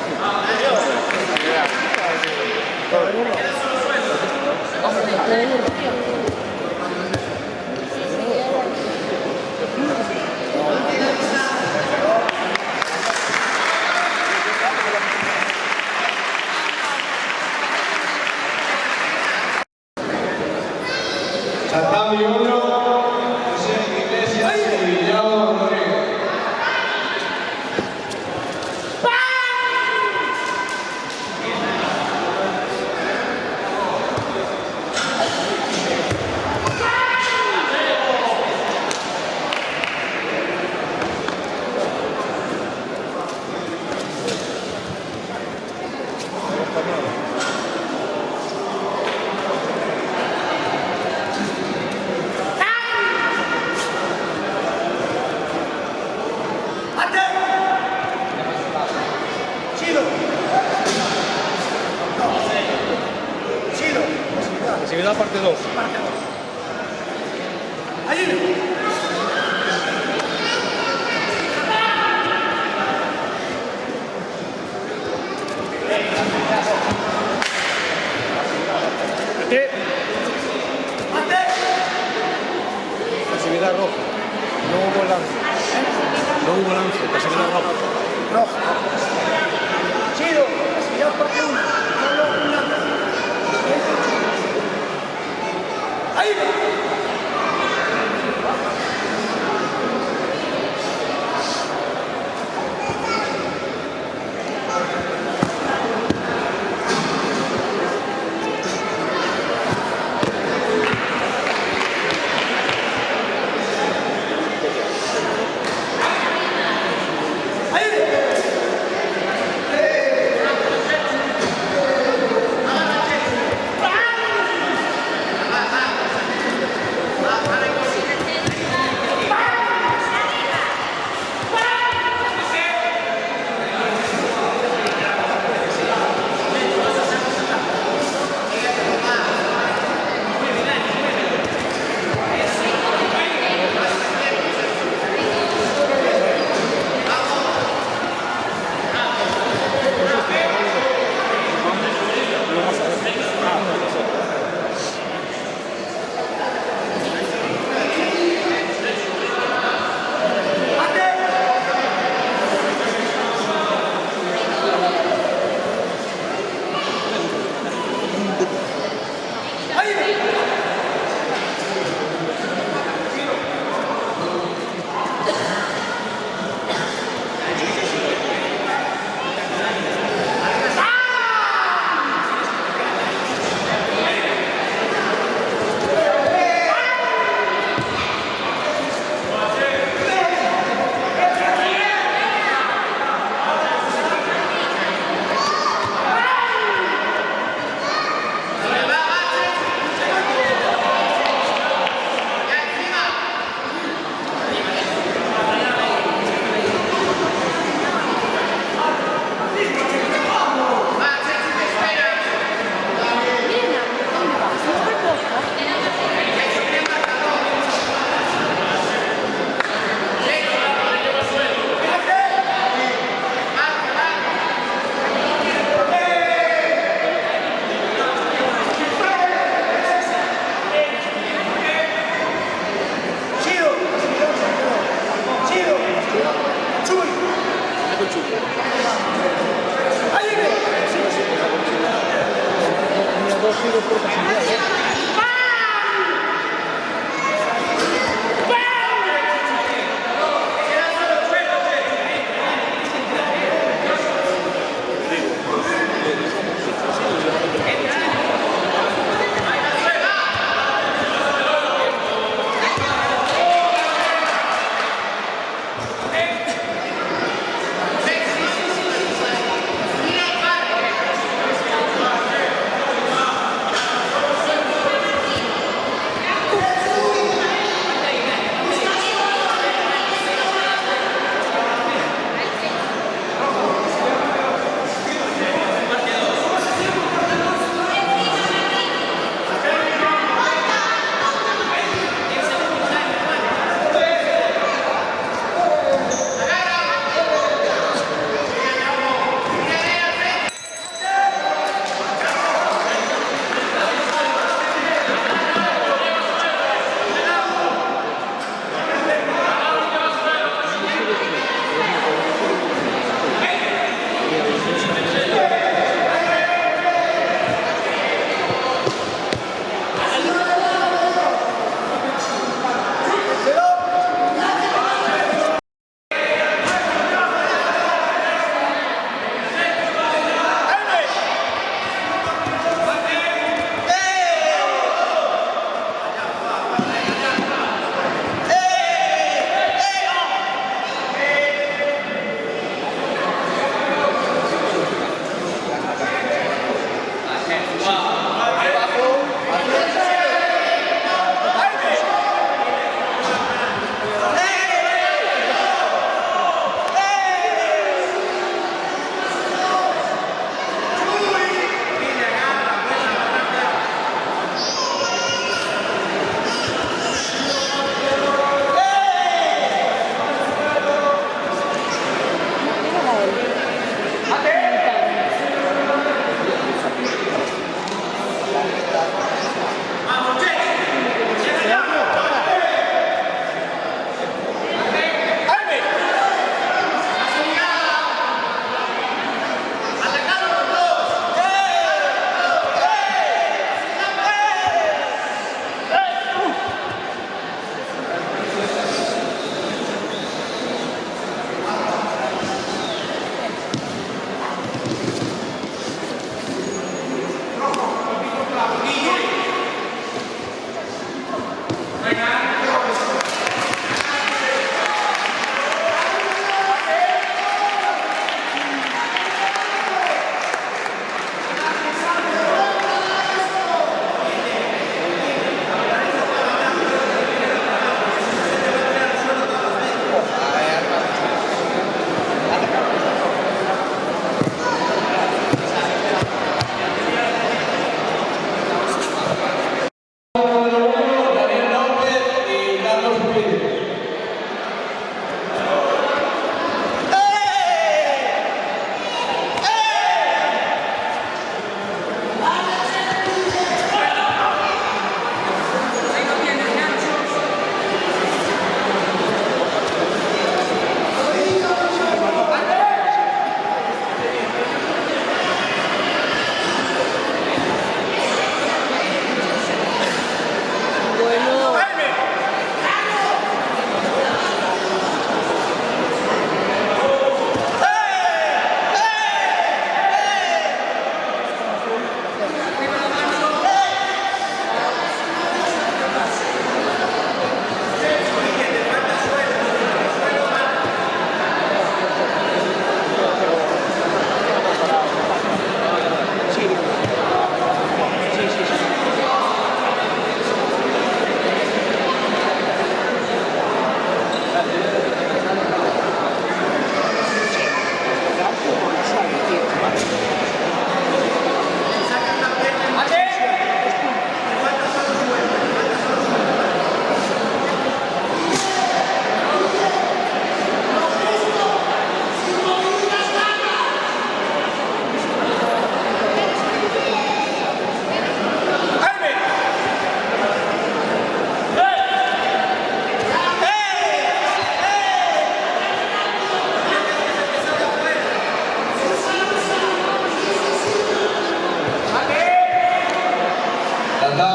Tatami 1, José Iglesias y Gabo Rodríguez. Actividad parte 2. Pasividad roja. No hubo lance. No hubo lance. Pasividad roja. Roja. Chido. Ya parte 1. Solo una. Ahí va.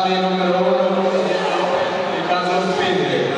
tatami número 1 de Carlos Pérez.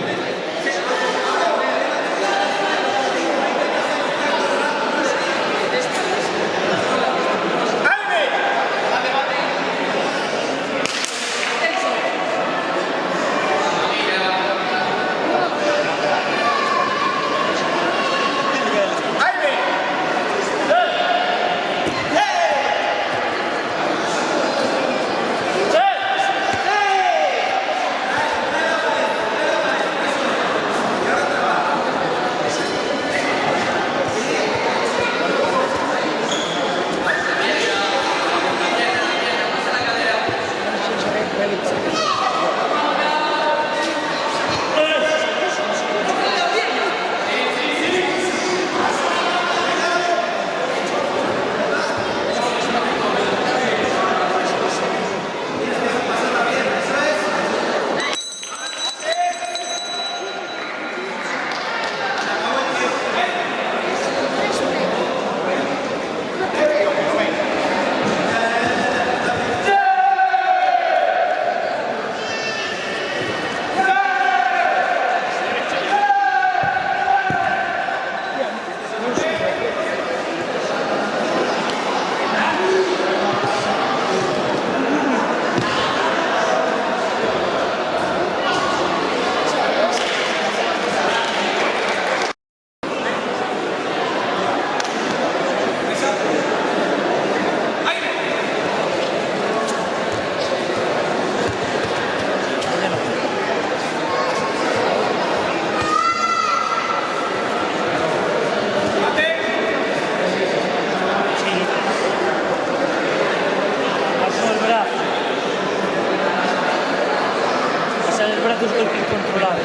Golpe incontrolado.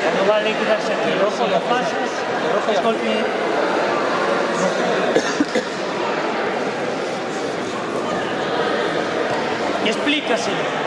Cuando vale quedarse aquí, ojo, lo pasas, es golpe. Y explícaselo.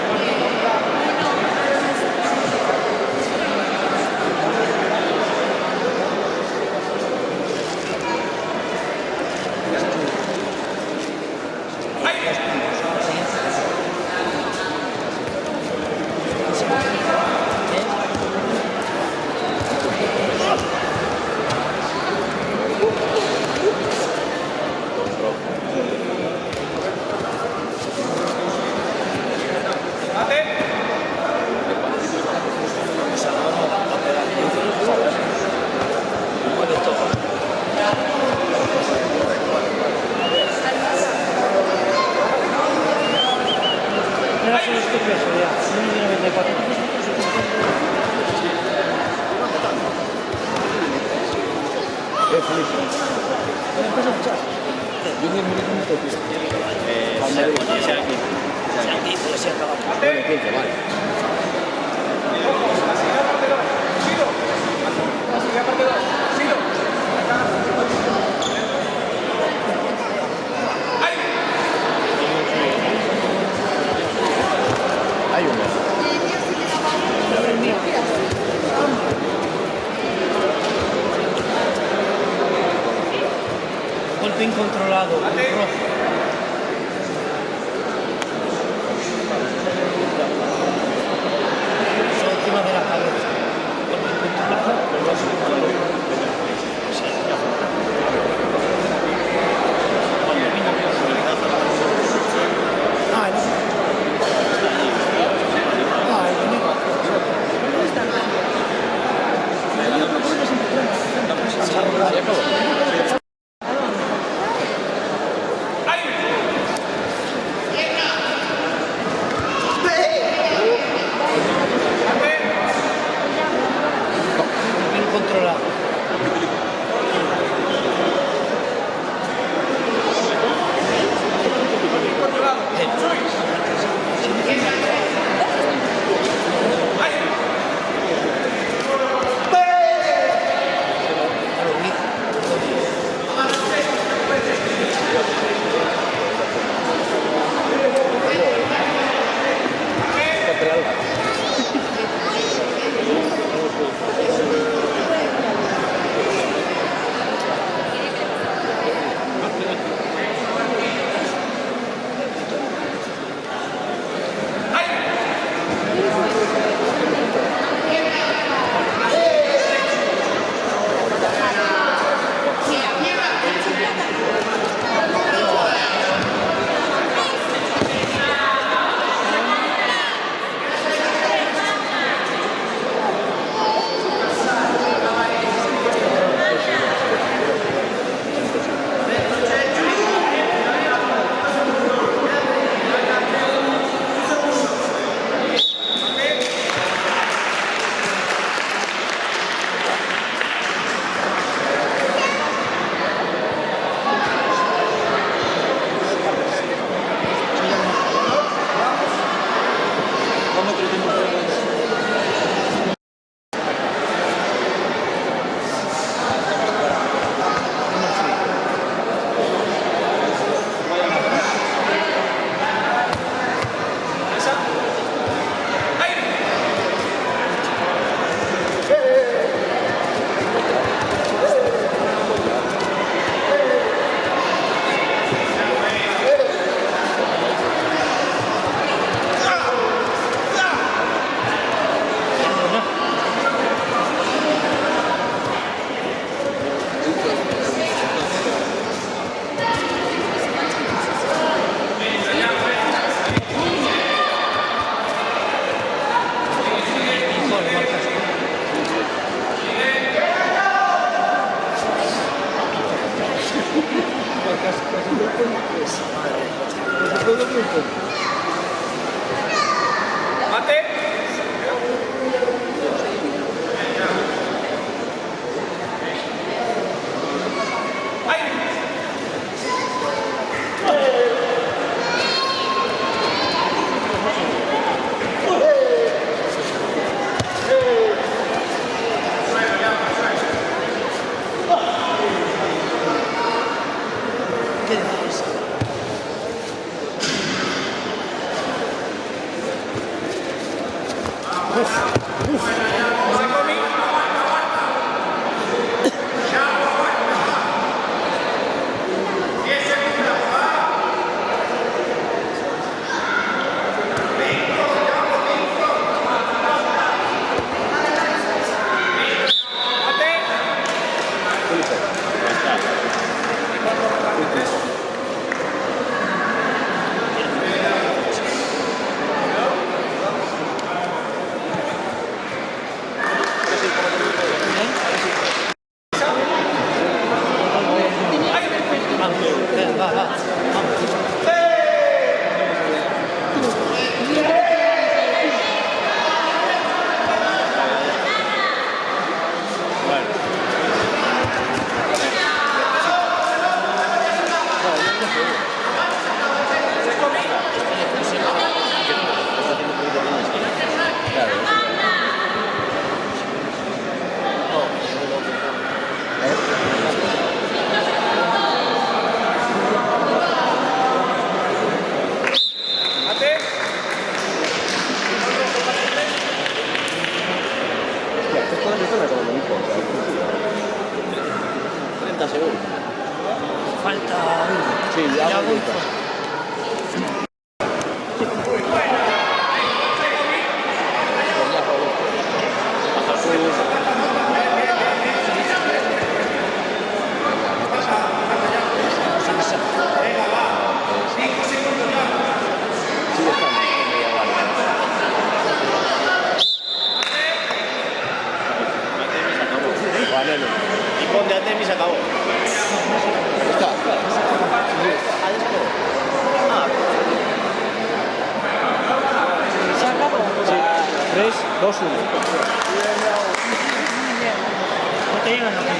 Golpe incontrolado, rojo. Encima de la cabeza. Golpe incontrolado. Y pon de ATM y se acabó. ¿Está? Se acabó. Sí. 3, 2, 1. No te llegan a